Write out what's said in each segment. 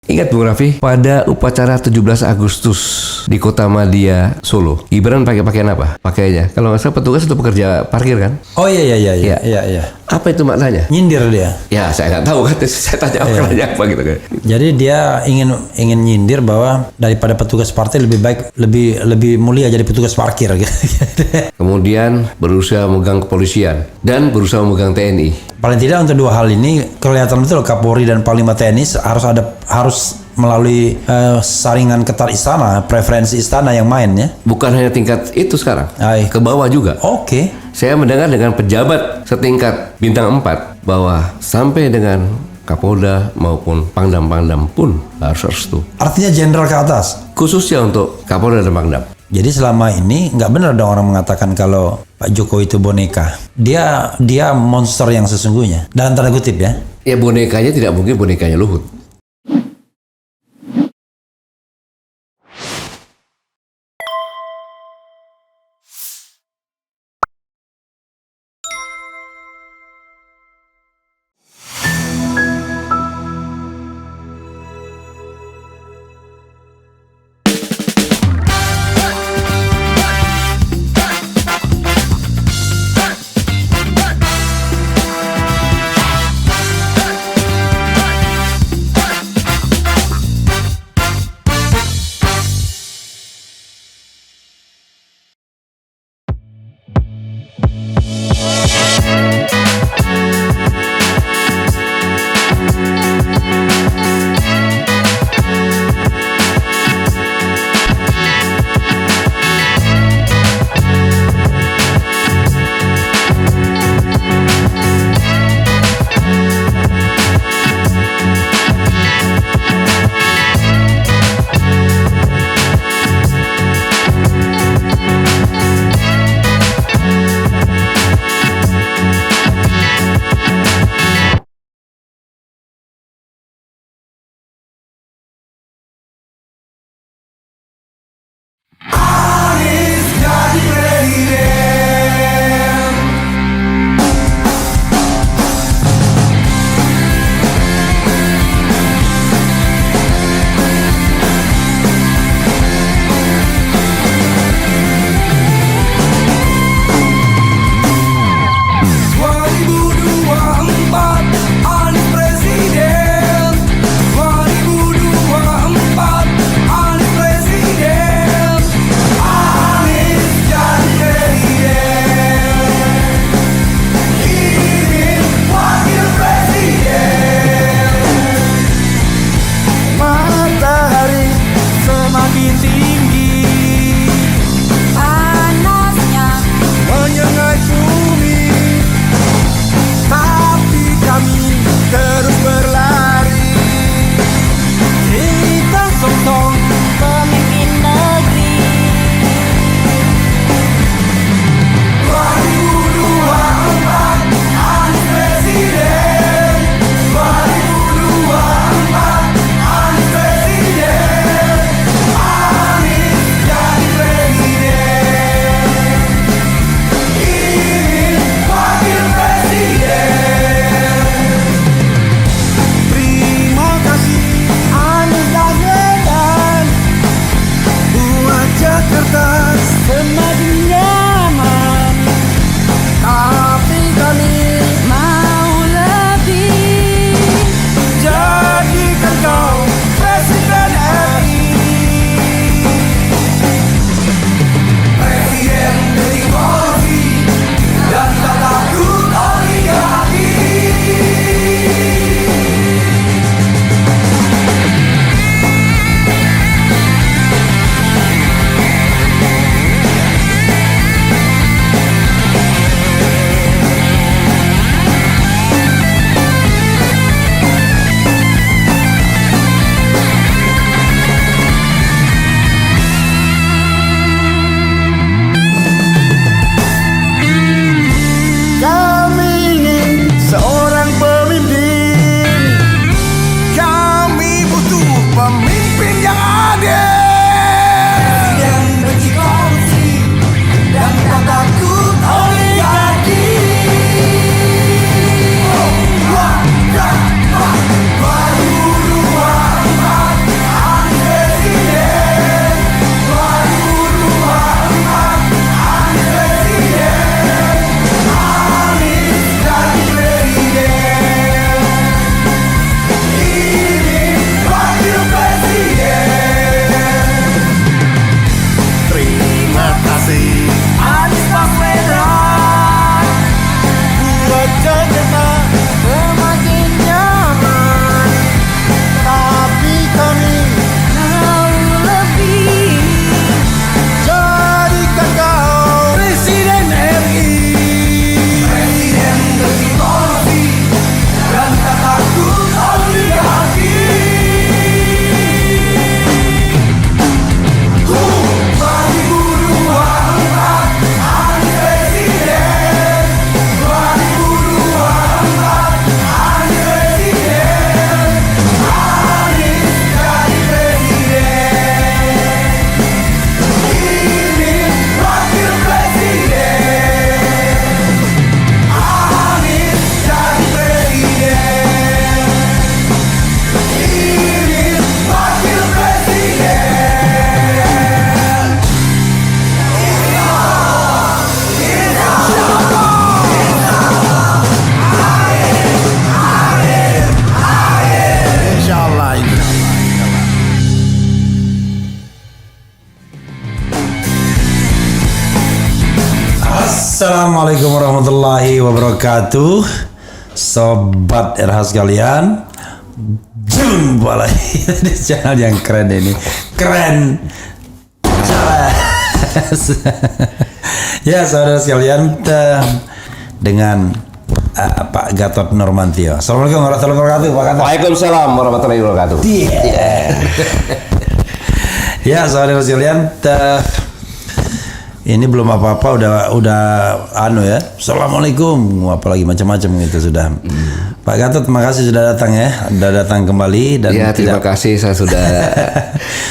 Ingat Bung Raffi, pada upacara 17 Agustus di Kota Madia, Solo, Gibran pakai pakaian apa? Pakainya, kalau nggak salah petugas itu pekerja parkir kan? Oh iya. Apa itu maknanya? Nyindir dia. Ya saya nggak tahu kan, saya tanya maknanya apa gitu kan. Jadi dia ingin nyindir bahwa daripada petugas partai lebih mulia jadi petugas parkir gitu. Kemudian berusaha memegang kepolisian dan berusaha memegang TNI. Paling tidak untuk dua hal ini kelihatan betul Kapolri dan Panglima TNI harus melalui saringan ketat istana, preferensi istana yang main ya. Bukan hanya tingkat itu sekarang, Ay. ke bawah juga. Oke. Saya mendengar dengan pejabat setingkat bintang 4 bahwa sampai dengan Kapolda maupun Pangdam-Pangdam pun harus restu. Artinya jenderal ke atas. Khususnya untuk Kapolda dan Pangdam. Jadi selama ini nggak benar dong orang mengatakan kalau Pak Jokowi itu boneka. Dia monster yang sesungguhnya. Dalam tanda kutip ya. Ya bonekanya tidak mungkin bonekanya Luhut. Assalamualaikum warahmatullahi wabarakatuh. Sobat RH sekalian, jumpa lagi di channel yang keren ini. Keren. Ya saudara sekalian, dengan Pak Gatot Nurmantio. Assalamualaikum warahmatullahi wabarakatuh, Pak Gatot. Waalaikumsalam warahmatullahi wabarakatuh. Ya saudara sekalian, ini belum apa-apa udah anu ya. Assalamualaikum, apalagi macam-macam gitu sudah. Pak Gatot, terima kasih sudah datang ya. Sudah datang kembali dan Ya, terima kasih saya sudah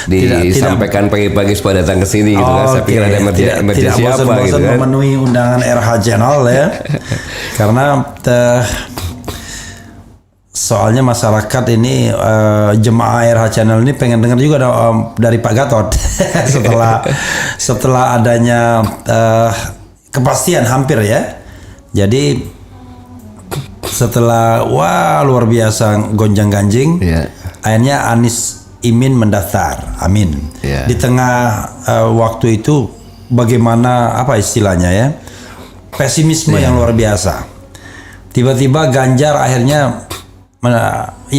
disampaikan pagi-pagi supaya datang ke sini gitu kan. Saya pikir ada emergency tidak apa gitu kan. memenuhi undangan RH Channel ya. Karena soalnya masyarakat ini jemaah RH Channel ini pengen dengar juga dari Pak Gatot setelah adanya kepastian hampir ya. Jadi setelah luar biasa gonjang-ganjing, akhirnya Anies Imin mendaftar. Amin. Di tengah waktu itu bagaimana apa istilahnya ya? Pesimisme yang luar biasa. Tiba-tiba Ganjar akhirnya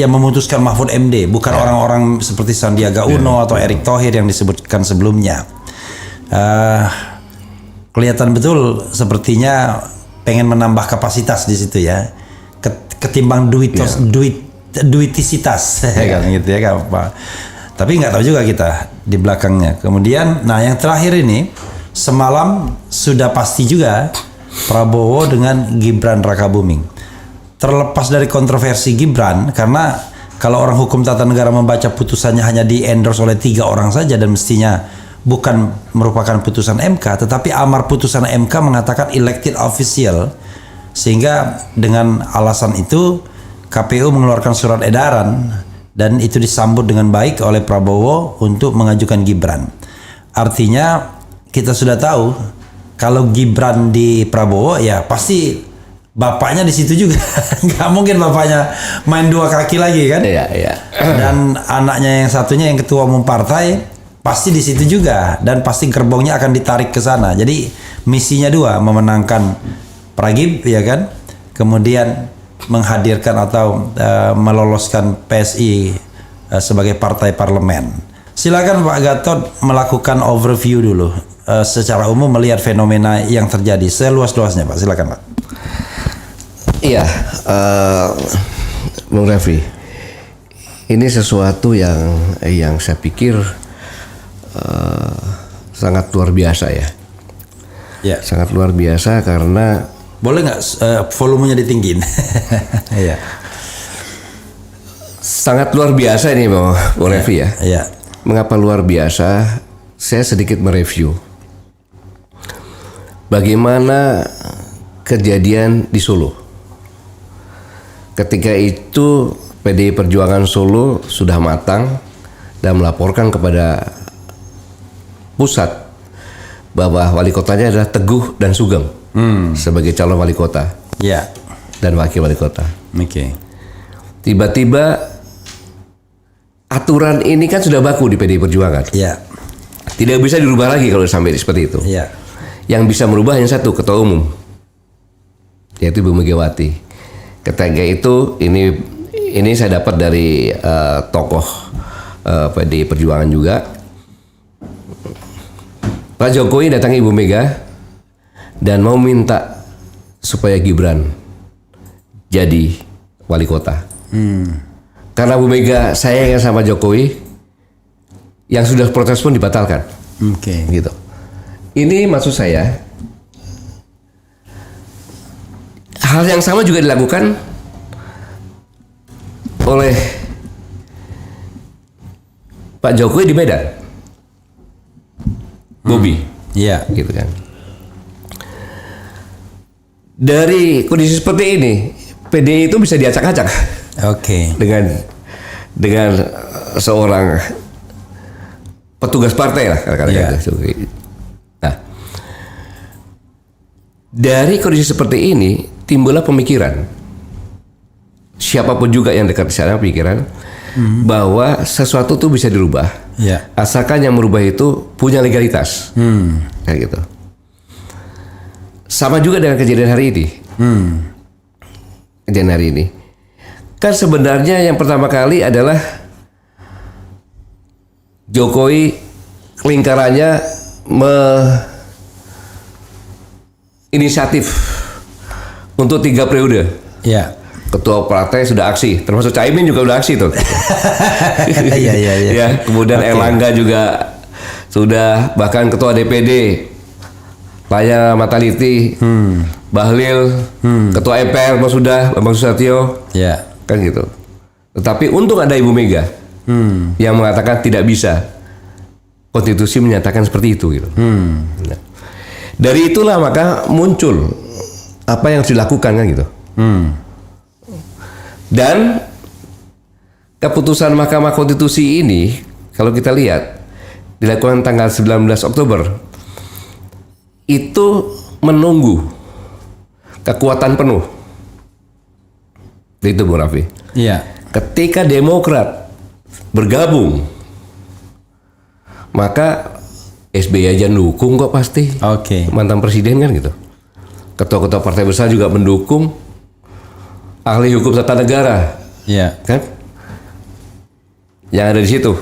memutuskan Mahfud MD, bukan orang-orang seperti Sandiaga Uno atau Erick Thohir yang disebutkan sebelumnya. Kelihatan betul sepertinya pengen menambah kapasitas di situ ya, ketimbang duitisitas kan gitu ya kan Pak. Tapi nggak tahu juga kita di belakangnya. Kemudian, nah yang terakhir ini semalam sudah pasti juga Prabowo dengan Gibran Rakabuming. Terlepas dari kontroversi Gibran, karena kalau orang hukum tata negara membaca putusannya hanya di endorse oleh 3 orang saja dan mestinya bukan merupakan putusan MK, tetapi amar putusan MK mengatakan elected official, sehingga dengan alasan itu KPU mengeluarkan surat edaran dan itu disambut dengan baik oleh Prabowo untuk mengajukan Gibran. Artinya kita sudah tahu kalau Gibran di Prabowo ya pasti bapaknya di situ juga. Nggak mungkin bapaknya main 2 kaki lagi kan? Dan anaknya yang satunya yang ketua umum partai pasti di situ juga, dan pasti gerbongnya akan ditarik ke sana. Jadi misinya 2, memenangkan Pragib ya kan, kemudian menghadirkan atau meloloskan PSI sebagai partai parlemen. Silakan Pak Gatot melakukan overview dulu secara umum melihat fenomena yang terjadi seluas-luasnya Pak. Silakan Pak. Iya, Bung Raffi, ini sesuatu yang saya pikir sangat luar biasa ya. Sangat luar biasa karena boleh nggak volumenya ditinggiin? Iya. Sangat luar biasa ini Bung Raffi ya. Mengapa luar biasa? Saya sedikit mereview bagaimana kejadian di Solo. Ketika itu PDI Perjuangan Solo sudah matang dan melaporkan kepada pusat bahwa wali kotanya adalah Teguh dan Sugeng sebagai calon wali kota dan wakil wali kota. Tiba-tiba aturan ini kan sudah baku di PDI Perjuangan. Tidak bisa dirubah lagi kalau sampai seperti itu. Yang bisa merubah hanya satu, ketua umum, yaitu Ibu Megawati. Ketika itu ini saya dapat dari tokoh PDI Perjuangan juga. Pak Jokowi datangi Ibu Mega dan mau minta supaya Gibran jadi wali kota. Karena Bu Mega sayangnya sama Jokowi, yang sudah protes pun dibatalkan. Gitu. Ini maksud saya, hal yang sama juga dilakukan oleh Pak Jokowi di Medan. Bobi. Gitu kan. Dari kondisi seperti ini, PDI itu bisa diacak-acak. Dengan seorang petugas partai lah kata-kata gitu. Nah, dari kondisi seperti ini timbullah pemikiran, siapapun juga yang dekat di sana, pikiran bahwa sesuatu tuh bisa dirubah, asalkan yang merubah itu punya legalitas, kayak gitu. Sama juga dengan kejadian hari ini. Kejadian hari ini. Kan sebenarnya yang pertama kali adalah Jokowi lingkarannya inisiatif untuk 3 periode. Ya. Ketua partai sudah aksi, termasuk Caimin juga udah aksi tuh. Iya. Ya, kemudian Erlangga juga sudah, bahkan ketua DPD Lanya Mataliti, Bahlil, ketua MPR sudah, Bambang Susatyo, Ya. kan gitu. Tetapi untung ada Ibu Mega yang mengatakan tidak bisa. Konstitusi menyatakan seperti itu gitu. Nah, dari itulah maka muncul apa yang harus dilakukan kan gitu. Dan keputusan Mahkamah Konstitusi ini kalau kita lihat dilakukan tanggal 19 Oktober itu menunggu kekuatan penuh. Itu Bung Raffi. Iya. Ketika Demokrat bergabung, maka SBY aja dukung kok pasti. Oke. Mantan presiden kan gitu. Ketua-ketua partai besar juga mendukung. Ahli hukum tata negara, Iya. kan? Yang ada di situ.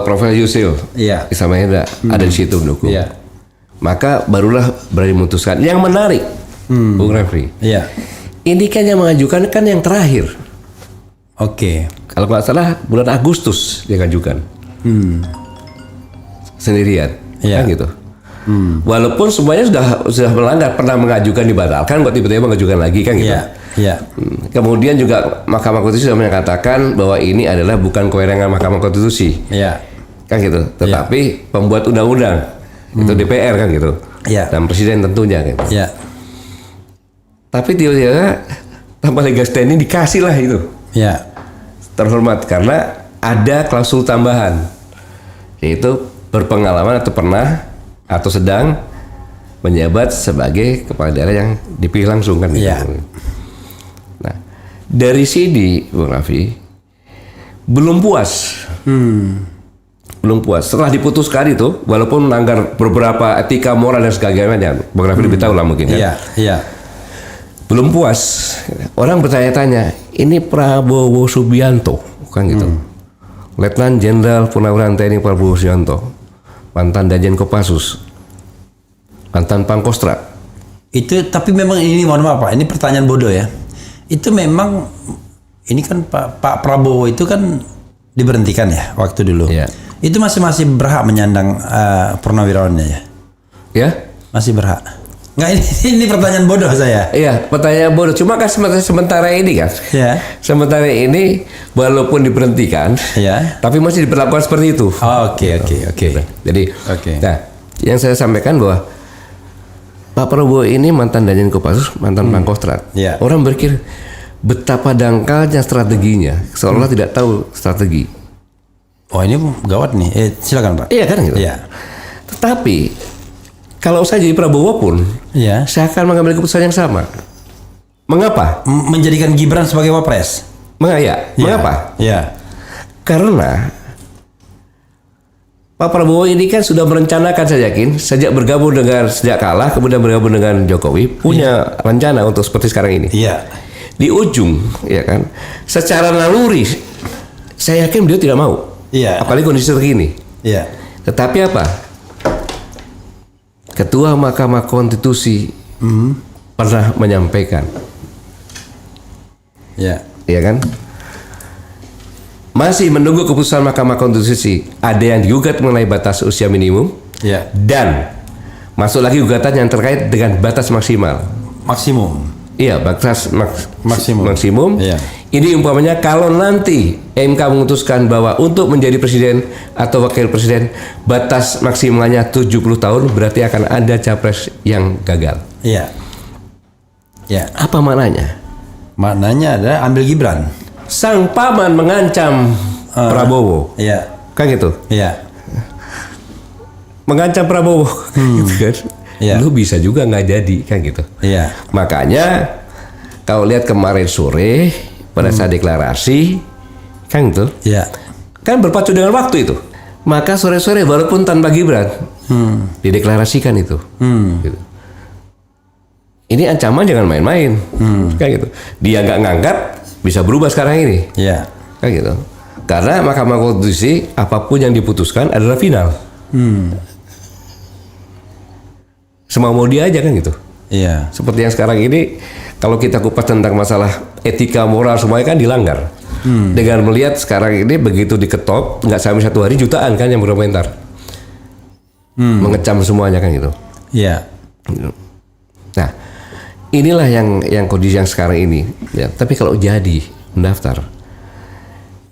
Profesor Yusril, Iya. Isam Hendra ada di situ mendukung. Iya. Maka barulah berani memutuskan. Yang menarik, Bung Refri, Iya. ini kan yang mengajukan kan yang terakhir. Oke. Kalau nggak salah bulan Agustus dia ajukan. Sendirian, Iya. kan gitu. Walaupun semuanya sudah melanggar, pernah mengajukan dibatalkan, kok tiba-tiba mengajukan lagi kan gitu. Iya. Iya. Kemudian juga Mahkamah Konstitusi sudah menyatakan bahwa ini adalah bukan kewenangan Mahkamah Konstitusi, Iya. kan gitu. Tetapi pembuat undang-undang itu DPR kan gitu. Iya. Dan presiden tentunya kan. Iya. Tapi tiba-tiba tanpa legal standing dikasih lah itu. Iya. Terhormat karena ada klausul tambahan, yaitu berpengalaman atau pernah atau sedang menjabat sebagai kepala daerah yang dipilih langsung kan gitu. Iya. Nah, dari sini Bung Raffi belum puas. Belum puas. Setelah diputuskan itu, walaupun melanggar beberapa etika moral dan sebagainya, Bung Raffi lebih tahu lah mungkin kan. Iya. Iya. Belum puas. Orang bertanya-tanya, ini Prabowo Subianto kan gitu. Letnan Jenderal Purnawirawan TNI Prabowo Subianto, mantan Danjen Kopassus, mantan Pangkostrat. Itu tapi memang ini mohon maaf Pak, ini pertanyaan bodoh ya. Itu memang ini kan Pak Prabowo itu kan diberhentikan ya waktu dulu. Iya. Itu masih berhak menyandang purnawirawannya ya? Ya? Masih berhak. Nggak, ini pertanyaan bodoh saya. Iya, pertanyaan bodoh. Cuma kan sementara ini kan. Ya. Sementara ini walaupun diberhentikan, Ya. tapi masih diperlakukan seperti itu. Oke. Jadi, Oke. nah, yang saya sampaikan bahwa Pak Prabowo ini mantan Danjen Kopassus, mantan Pangkostrat. Iya. Orang berpikir betapa dangkalnya strateginya, seolah tidak tahu strategi. Oh ini gawat nih. Silakan Pak. Iya kan gitu. Iya. Tetapi kalau saya jadi Prabowo pun, Iya. saya akan mengambil keputusan yang sama. Mengapa? Menjadikan Gibran sebagai wapres. Iya. Mengapa? Iya. Karena Pak Prabowo ini kan sudah merencanakan, saya yakin, sejak kalah kemudian bergabung dengan Jokowi, punya rencana untuk seperti sekarang ini. Iya. Di ujung, ya kan, secara naluri, saya yakin beliau tidak mau. Iya. Apalagi kondisi terkini. Iya. Tetapi apa? Ketua Mahkamah Konstitusi pernah menyampaikan, Iya. ya kan? Masih menunggu keputusan Mahkamah Konstitusi. Ada yang digugat mengenai batas usia minimum, Iya. dan masuk lagi gugatan yang terkait dengan batas maksimal. Maksimum. Iya, batas maksimum. Iya. Ini umpamanya kalau nanti MK memutuskan bahwa untuk menjadi presiden atau wakil presiden batas maksimalnya 70 tahun, berarti akan ada capres yang gagal. Iya. Iya. Apa maknanya? Maknanya adalah ambil Gibran. Sang paman mengancam Prabowo. Iya. Kan gitu. Iya. Mengancam Prabowo. Gitu kan. Iya. Lu bisa juga nggak jadi kan gitu. Iya. Makanya kalau lihat kemarin sore pada saat deklarasi kan gitu, Iya. kan berpacu dengan waktu itu. Maka sore-sore walaupun tanpa Gibran dideklarasikan itu. Gitu. Ini ancaman jangan main-main. Kayak gitu. Dia nggak ngangkat bisa berubah sekarang ini. Iya. Kayak gitu. Karena Mahkamah Konstitusi apapun yang diputuskan adalah final. Semau dia aja kan gitu. Iya. Seperti yang sekarang ini, kalau kita kupas tentang masalah etika moral semuanya kan dilanggar. Dengan melihat sekarang ini begitu diketok, nggak sampai 1 hari jutaan kan yang berkomentar, mengecam semuanya kan gitu. Iya. Nah, inilah yang kondisi yang sekarang ini. Ya, tapi kalau jadi mendaftar,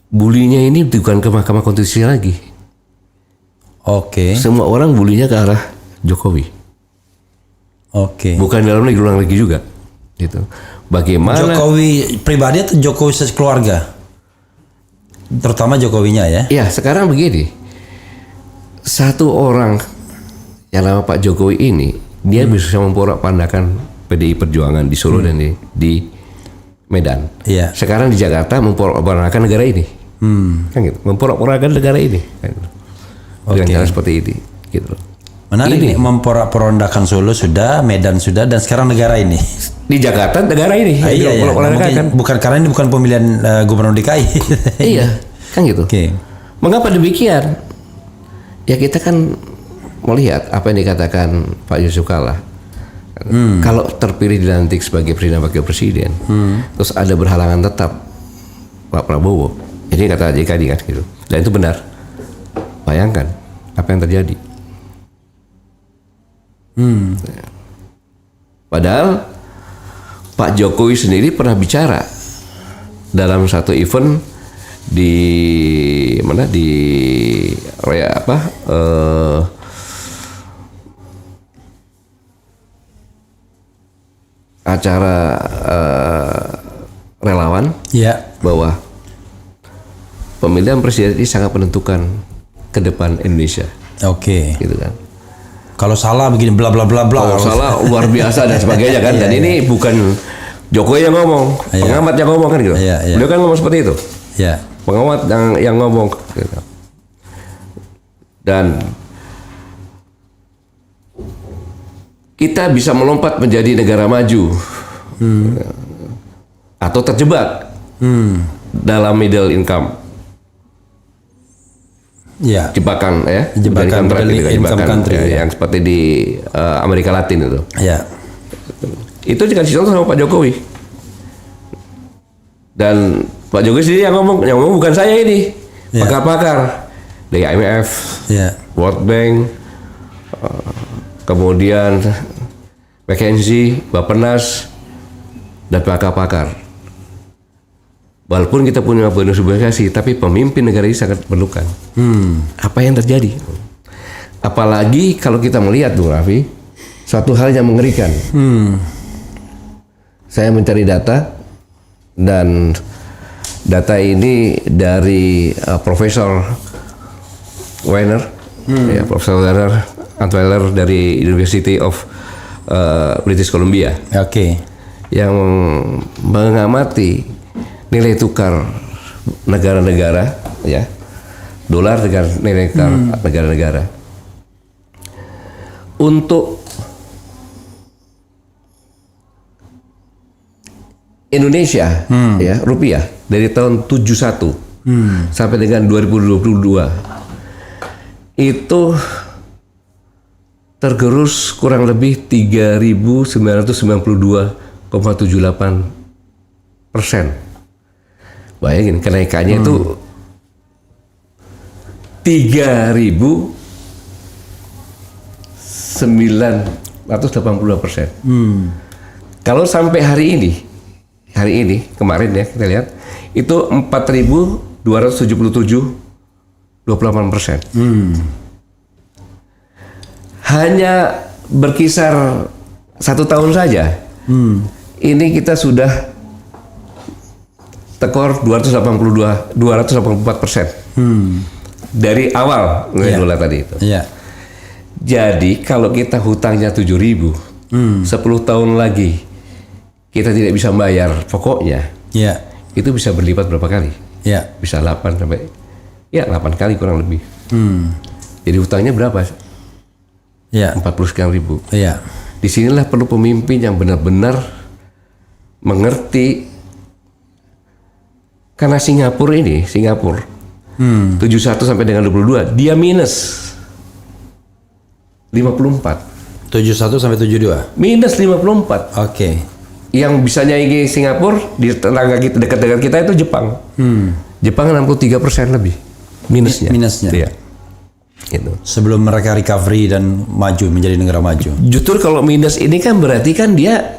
bulinya ini bukan ke Mahkamah Konstitusi lagi. Oke. Semua orang bulinya ke arah Jokowi. Oke. Bukan dalam negeri, luar negeri juga. Gitu. Bagaimana? Jokowi pribadi atau Jokowi sekeluarga? Terutama Jokowinya ya. Ya, sekarang begini. Satu orang yang nama Pak Jokowi ini, dia bisa memporak-pandakan PDI Perjuangan di Solo dan di Medan. Iya. Sekarang di Jakarta memporak-pandakan negara ini. Kan gitu. Memporak-pandakan negara ini. Kan gitu. Dengan cara seperti ini, gitu. Menarik nih, memporak-porandakan Solo sudah, Medan sudah, dan sekarang negara ini. Di Jakarta negara ini. Iya. Nah, mungkin bukan karena ini bukan pemilihan gubernur DKI. Iya, kan gitu. Oke. Mengapa demikian? Ya kita kan melihat apa yang dikatakan Pak Yusuf Kalla. Kalau terpilih dilantik sebagai presiden wakil presiden, terus ada berhalangan tetap Pak Prabowo. Ini kata JK kan gitu. Dan itu benar. Bayangkan apa yang terjadi. Padahal Pak Jokowi sendiri pernah bicara dalam satu event di mana acara relawan bahwa pemilihan presiden ini sangat menentukan ke depan Indonesia. Oke. Gitu kan. Kalau salah begini bla bla bla bla. Kalau salah luar biasa dan sebagainya kan. Dan ini bukan Jokowi yang ngomong, pengamat yang ngomong kan gitu. Beliau kan ngomong seperti itu. Iya. Pengamat yang ngomong gitu. Dan kita bisa melompat menjadi negara maju atau terjebak dalam middle income. Ya. Jebakan ya, jebakan yang seperti di Amerika Latin itu. Ya. Itu dikasih contoh sama Pak Jokowi. Dan Pak Jokowi sendiri yang ngomong bukan saya ini, pakar-pakar dari IMF, World Bank, kemudian McKinsey, Bappenas, dan pakar-pakar. Walaupun kita punya bonus obligasi, tapi pemimpin negara ini sangat perlukan. Apa yang terjadi? Apalagi kalau kita melihat, Bung Raffi, suatu hal yang mengerikan. Saya mencari data, dan data ini dari Profesor Weiner, Profesor Weiner Antweller dari University of British Columbia, yang mengamati nilai tukar negara-negara, ya, dolar dengan nilai tukar negara-negara. Untuk Indonesia, ya, rupiah dari tahun 71 sampai dengan 2022 itu tergerus kurang lebih 3.992,78%. Bayangin kenaikannya itu 3.982%. Kalau sampai hari ini kemarin ya kita lihat itu 4.277,28%. Hanya berkisar 1 tahun saja. Ini kita sudah tekor 284% dari awal dolar tadi itu. Jadi kalau kita hutangnya 7.000, 10 tahun lagi kita tidak bisa bayar pokoknya, itu bisa berlipat berapa kali? Bisa 8 sampai Ya 8 kali kurang lebih. Jadi hutangnya berapa? Ya. 40 sekian ribu. Iya. Disinilah perlu pemimpin yang benar-benar mengerti. Karena Singapura 71 sampai dengan 22 dia minus 54. 71 sampai 72. Minus 54. Oke. Yang bisa nyaingi Singapura di tetangga kita dekat dengan kita itu Jepang. Jepang 63% lebih minusnya. Minusnya. Iya. Itu. Sebelum mereka recovery dan maju menjadi negara maju. Justru kalau minus ini kan berarti kan dia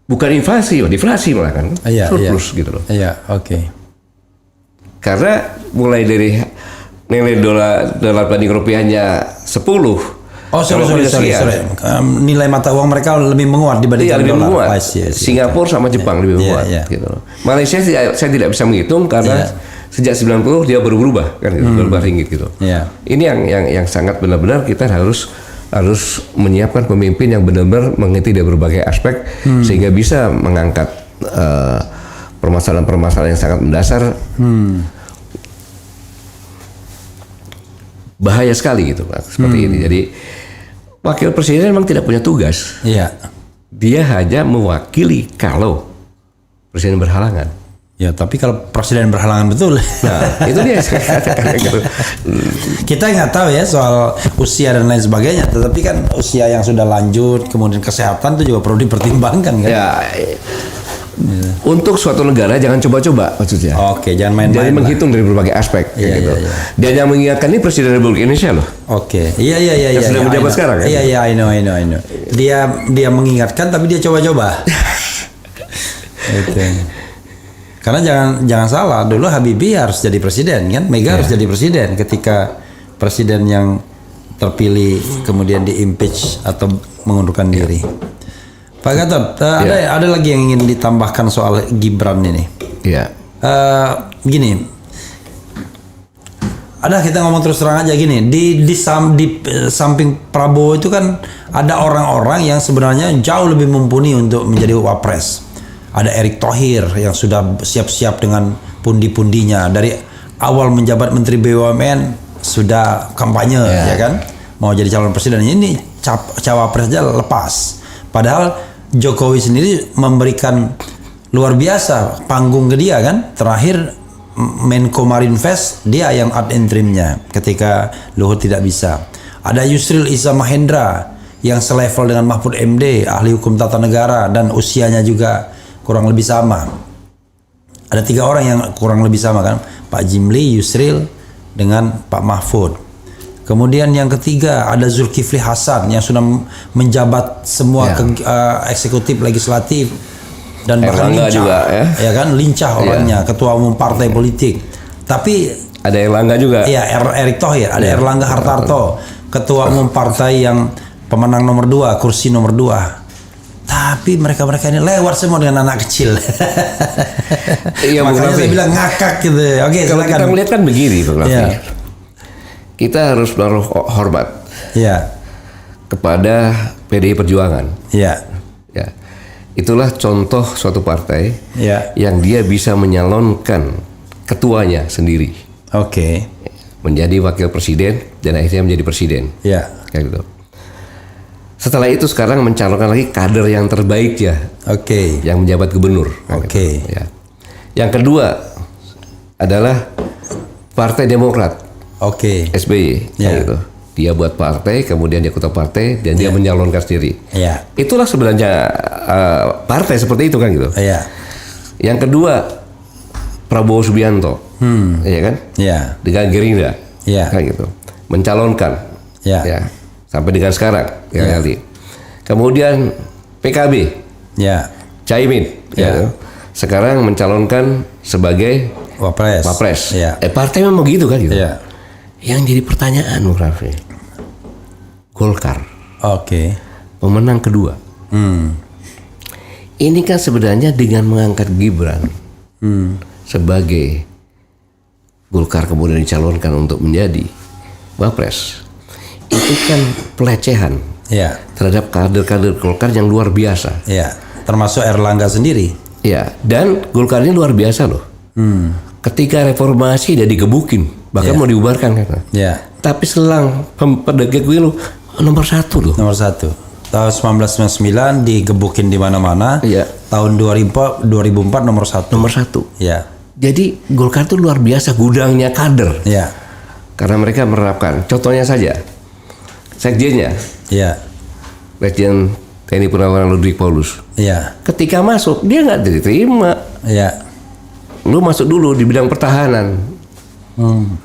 bukan inflasi, deflasi malah kan. Surplus gitu loh. Iya, oke. Karena mulai dari nilai dolar banding rupiahnya 10. Oh, sorry. Nilai mata uang mereka lebih menguat dibandingkan lebih dolar. menguat. Singapura sama Jepang lebih menguat. Gitu loh. Malaysia saya tidak bisa menghitung karena sejak 90 dia baru berubah kan, gitu, berubah ringgit gitu. Ini yang sangat benar-benar kita harus menyiapkan pemimpin yang benar-benar mengerti dari berbagai aspek sehingga bisa mengangkat permasalahan-permasalahan yang sangat mendasar. Bahaya sekali gitu Pak, seperti ini. Jadi wakil presiden memang tidak punya tugas. Iya. Dia hanya mewakili kalau presiden berhalangan. Ya, tapi kalau presiden berhalangan betul. Nah, itu dia yang saya katakan gitu. Kita nggak tahu ya soal usia dan lain sebagainya, tetapi kan usia yang sudah lanjut, kemudian kesehatan itu juga perlu dipertimbangkan kan. Ya, untuk suatu negara jangan coba-coba maksudnya. Oke, jangan main-main. Jadi menghitung dari berbagai aspek gitu. Dan yang mengingatkan ini Presiden Republik Indonesia loh. Oke. Iya. Yang sudah menjabat sekarang kan. Iya, I know. Dia mengingatkan tapi dia coba-coba. Itu. Karena jangan salah, dulu Habibie harus jadi presiden kan, Mega harus jadi presiden ketika presiden yang terpilih kemudian di-impeach atau mengundurkan diri. Pak Gatot, ada lagi yang ingin ditambahkan soal Gibran ini. Iya. Gini, kita ngomong terus terang aja gini, di samping Prabowo itu kan ada orang-orang yang sebenarnya jauh lebih mumpuni untuk menjadi wapres. Ada Erick Thohir yang sudah siap-siap dengan pundi-pundinya dari awal menjabat Menteri BUMN sudah kampanye ya kan, mau jadi calon presiden. Ini cawapres aja lepas. Padahal Jokowi sendiri memberikan luar biasa panggung ke dia kan. Terakhir Menko Marinvest dia yang ad interimnya ketika Luhut tidak bisa. Ada Yusril Iza Mahendra yang selevel dengan Mahfud MD, ahli hukum tata negara dan usianya juga kurang lebih sama. Ada 3 orang yang kurang lebih sama kan, Pak Jimli, Yusril dengan Pak Mahfud. Kemudian yang ketiga ada Zulkifli Hasan yang sudah menjabat semua eksekutif, legislatif dan bahkan lincah juga, ya kan, lincah orangnya, ketua umum partai politik. Tapi ada Erlangga juga. Iya, Erick Thohir, ada Erlangga Hartarto, ketua umum partai yang pemenang nomor 2, kursi nomor 2. Tapi mereka ini lewat semua dengan anak kecil. Iya, makanya saya bilang ngakak gitu. Oke, kalau silakan. kita melihat kan begini, Bang Raffi. Kita harus menaruh hormat kepada PDI Perjuangan. Ya. Itulah contoh suatu partai yang dia bisa menyalonkan ketuanya sendiri. Oke. Menjadi wakil presiden dan akhirnya menjadi presiden. Kayak gitu. Setelah itu sekarang mencalonkan lagi kader yang terbaik yang menjabat gubernur. Gitu. Yang kedua adalah Partai Demokrat. SBY. Gitu. Dia buat partai, kemudian dia ketua partai dan dia menyalonkan sendiri. Itulah sebenarnya partai seperti itu kan gitu. Yang kedua Prabowo Subianto, ya kan? Dengan Gerindra, kan gitu. Mencalonkan. Sampai dengan sekarang kali. Kemudian PKB Caimin sekarang mencalonkan sebagai Wapres. Partai memang begitu kan gitu. Yang jadi pertanyaan Bung Raffi, Golkar pemenang kedua. Ini kan sebenarnya dengan mengangkat Gibran sebagai Golkar kemudian dicalonkan untuk menjadi Wapres, itu kan pelecehan terhadap kader-kader Golkar yang luar biasa. Termasuk Erlangga sendiri. Dan Golkar ini luar biasa loh. Ketika reformasi dia digebukin, bahkan mau dibubarkan kan. Ya. Tapi selang pendegek pemilu nomor 1 loh. Nomor 1. Tahun 1999 digebukin di mana-mana. Iya. Tahun 2004 nomor 1. Nomor 1. Ya. Jadi Golkar itu luar biasa gudangnya kader. Ya. Karena mereka menerapkan. Contohnya saja, sekjennya, Ya. Sekjen TNI Purnawirawan Ludwig Paulus. Ya. Ketika masuk dia nggak diterima. Ya. Lu masuk dulu di bidang pertahanan.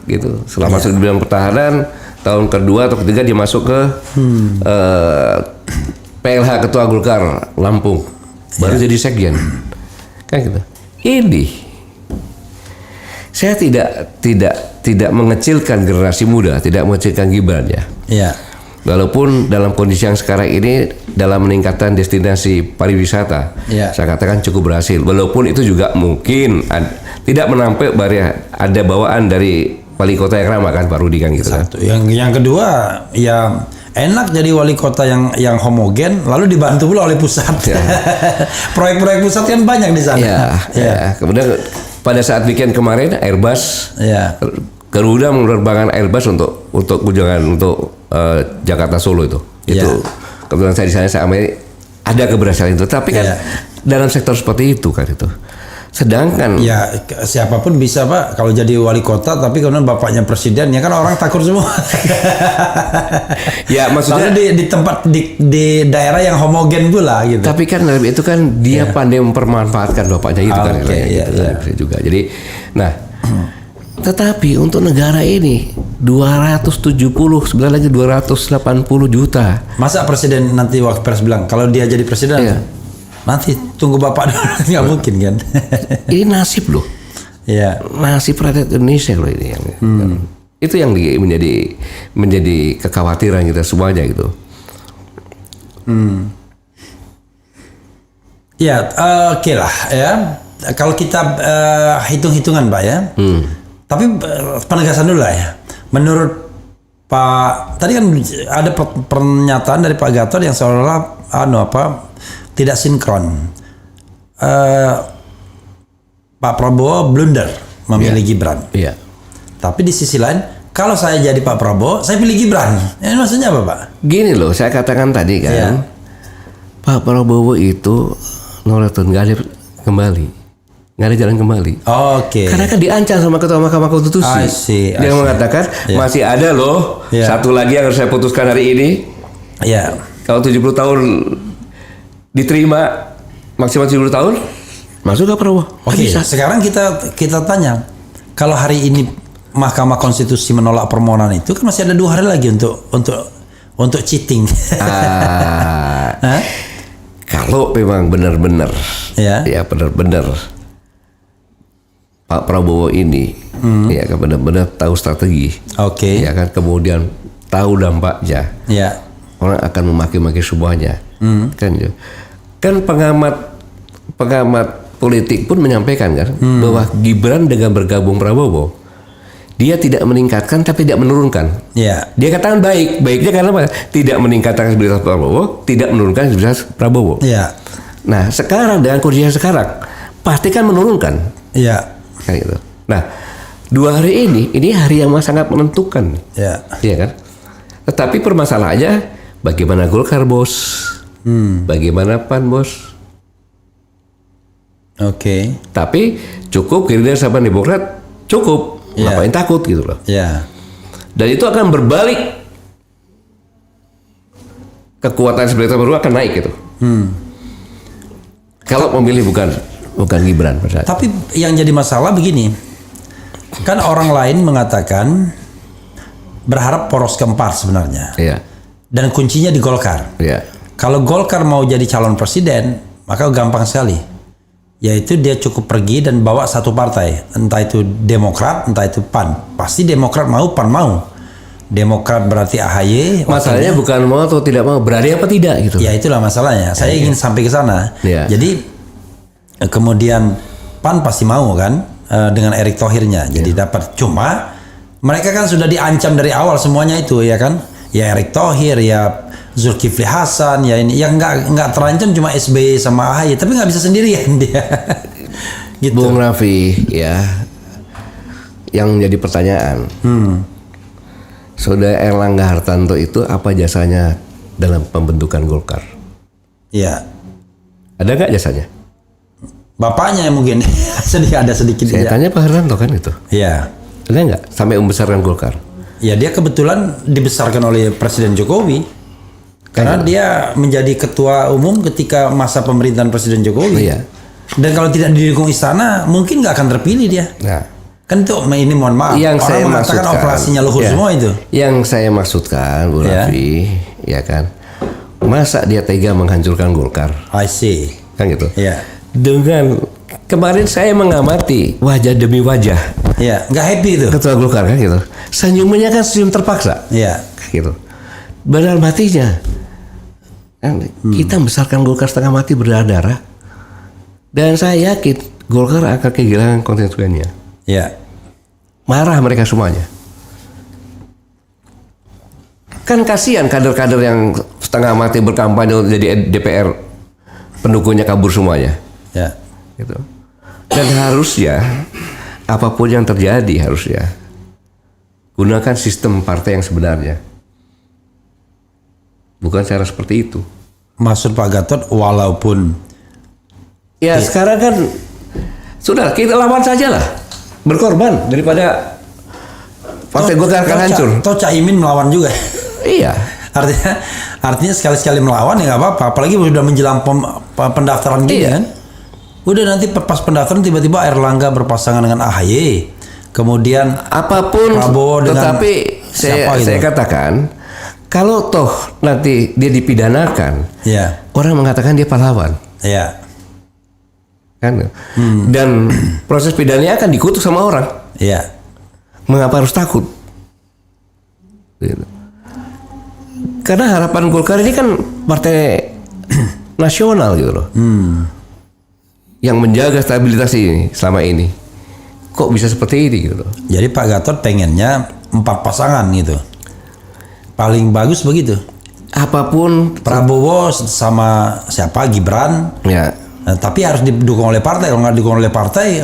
Gitu. Setelah masuk di bidang pertahanan, tahun kedua atau ketiga dia masuk ke PLH Ketua Golkar Lampung, baru jadi sekjen, kan gitu. Ini saya tidak mengecilkan generasi muda, tidak mengecilkan Gibran ya. Ya. Walaupun dalam kondisi yang sekarang ini dalam meningkatkan destinasi pariwisata, Ya. saya katakan cukup berhasil. Walaupun itu juga mungkin tidak menampik ada bawaan dari wali kota yang ramah kan Pak Rudi kan gitu kan. Satu. Yang kedua, ya enak jadi wali kota yang homogen, lalu dibantu pula oleh pusat. Ya. Proyek-proyek pusat kan banyak di sana. Ya. Kemudian pada saat weekend kemarin Airbus, Ya. Garuda menerbangkan Airbus untuk kunjungan untuk Jakarta Solo itu. Itu kebetulan saya di sana saya ambil ada keberhasilan itu. Tapi kan Ya. dalam sektor seperti itu kan itu. Sedangkan Ya siapapun bisa Pak kalau jadi wali kota, tapi kemudian bapaknya presiden, ya kan orang takut semua. ya maksudnya Soalnya di tempat di daerah yang homogen pula gitu. tapi kan dalam itu kan dia pandai mempermanfaatkan bapaknya itu kan Oke, ya, iya. gitu juga. Jadi nah tetapi untuk negara ini 270 sebentar lagi 280 juta. Masa presiden nanti waktu pers bilang kalau dia jadi presiden, Iya. nanti tunggu bapak dulu, nggak mungkin kan? Ini nasib loh. Iya. Nasib rakyat Indonesia loh ini yang itu yang menjadi kekhawatiran kita semuanya gitu. Ya, oke lah ya. Kalau kita hitung-hitungan Pak ya. Tapi penegasan dulu lah ya. Menurut Pak, tadi kan ada pernyataan dari Pak Gatot yang seolah-olah tidak sinkron. Pak Prabowo blunder memilih Gibran. Iya. Tapi di sisi lain, kalau saya jadi Pak Prabowo, saya pilih Gibran. Ini maksudnya apa Pak? Gini loh, saya katakan tadi kan, Iya. Pak Prabowo itu nggak ada kembali, nggak ada jalan kembali. Oke. Karena kan diancam sama Ketua Mahkamah Konstitusi. I see. Dia mengatakan masih ada loh satu lagi yang harus saya putuskan hari ini. Ya. Kalau 70 tahun diterima maksimal 70 tahun, masuk ke Prabowo. Oke. Sekarang kita tanya, kalau hari ini Mahkamah Konstitusi menolak permohonan itu, kan masih ada 2 hari lagi untuk cheating. Hah? Kalau memang benar-benar, Ya. benar-benar Pak Prabowo ini, ya kan benar-benar tahu strategi, Oke. ya kan kemudian tahu dampaknya, Ya. orang akan memaki-maki semuanya, kan pengamat politik pun menyampaikan kan bahwa Gibran dengan bergabung Prabowo, dia tidak meningkatkan tapi tidak menurunkan. Ya. Dia katakan baiknya karena apa? Tidak meningkatkan stabilitas Prabowo, tidak menurunkan stabilitas Prabowo. Ya. Nah sekarang dengan kondisi sekarang pasti kan menurunkan, Ya. kayak gitu. Nah 2 hari ini hari yang sangat menentukan, Ya. iya kan? Tetapi permasalahannya bagaimana Golkar bos, bagaimana PAN bos. Oke. Tapi cukup Gerindra sama Demokrat cukup, Iya. ngapain takut gitu loh. Ya. Dan itu akan berbalik, kekuatan stabilitas baru akan naik gitu. Kalau memilih bukan Gibran. Tapi yang jadi masalah begini, kan orang lain mengatakan berharap poros keempat sebenarnya, Iya, dan kuncinya di Golkar. iya. Kalau Golkar mau jadi calon presiden, maka gampang sekali. Yaitu dia cukup pergi dan bawa satu partai. Entah itu Demokrat, entah itu PAN. Pasti Demokrat mau, PAN mau. Demokrat berarti AHY. Masalahnya bukan mau atau tidak mau, berani apa tidak gitu. Ya itulah masalahnya. Saya ingin sampai ke sana. Iya. Jadi kemudian PAN pasti mau kan dengan Erick Thohirnya. Jadi dapat. Cuma mereka kan sudah diancam dari awal semuanya itu ya kan. Ya Erick Thohir, ya Zulkifli Hasan, ya ini yang nggak terancam cuma SBY sama AHY, tapi nggak bisa sendirian dia. Gitu. Bung Raffi, ya yang jadi pertanyaan. Saudara Erlangga Hartarto itu apa jasanya dalam pembentukan Golkar? Iya. Ada nggak jasanya? Bapaknya mungkin ada sedikit. Saya tanya Pak Hartanto kan itu. Iya. Ada nggak sampai membesarkan Golkar? Ya dia kebetulan dibesarkan oleh Presiden Jokowi. Karena dia menjadi ketua umum ketika masa pemerintahan Presiden Jokowi. Iya. Dan kalau tidak didukung istana, mungkin nggak akan terpilih dia. Nah, Kan itu ini mohon maaf. yang Orang saya mengatakan maksudkan, operasinya Luhur ya, semua itu. Yang saya maksudkan, Bu Ya. Raffi, ya kan, masa dia tega menghancurkan Golkar, I see. kan gitu. Iya. Dengan kemarin saya mengamati wajah demi wajah Iya, nggak happy itu. ketua Golkar kan gitu. Senyumannya kan senyum terpaksa, Iya. kan gitu. Benar matinya, kan, kita membesarkan Golkar setengah mati berdarah-darah, dan saya yakin Golkar akan kehilangan konstituennya. Iya. Marah mereka semuanya. Kan kasihan kader-kader yang setengah mati berkampanye jadi DPR, pendukungnya kabur semuanya. Ya. Gitu. Dan harusnya apapun yang terjadi harusnya gunakan sistem partai yang sebenarnya. Bukan cara seperti itu. Maksud Pak Gatot walaupun Ya sekarang kan sudah kita lawan saja lah, berkorban daripada partai Golkar akan hancur. Toh Caimin melawan juga. Iya. Artinya sekali-sekali melawan ya nggak apa-apa. Apalagi sudah menjelang pendaftaran gini Iya. kan. Udah nanti pas pendaftaran tiba-tiba Erlangga berpasangan dengan AHY. Kemudian Apapun, Prabowo dengan tetapi siapa gitu? saya katakan kalau toh nanti dia dipidanakan, Ya. orang mengatakan dia pahlawan, Ya. kan? Dan proses pidananya akan dikutuk sama orang. Ya. Mengapa harus takut? Gitu. Karena harapan Golkar ini kan partai nasional gitu loh, yang menjaga stabilitas ini selama ini. Kok bisa seperti ini gitu loh? Jadi Pak Gatot pengennya 4 pasangan gitu. Paling bagus begitu. Apapun, Prabowo sama siapa Gibran. ya. Nah, tapi harus didukung oleh partai. Kalau nggak didukung oleh partai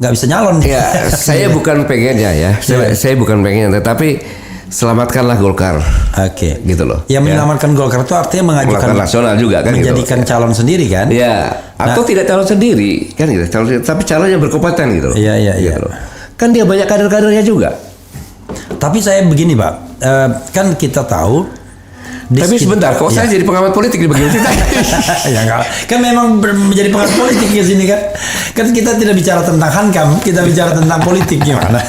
nggak bisa nyalon. Ya, saya bukan pengennya ya. Saya bukan pengen, tetapi selamatkanlah Golkar. Oke. Gitu loh. Yang menyelamatkan Golkar itu artinya mengajukan Golkar nasional juga kan menjadikan gitu. calon sendiri kan? Ya, atau tidak calon sendiri kan gitu. Tapi calon yang berkompeten gitu loh. Iya, iya, Gitu iya. loh. Kan dia banyak kader-kadernya juga. Tapi saya begini Pak, kan kita tahu. Tapi sebentar, kok saya jadi pengamat politik di bagian kita? Ya enggak. Kan memang menjadi pengamat politik di sini kan. Kan kita tidak bicara tentang hankam, kita bicara tentang politik gimana.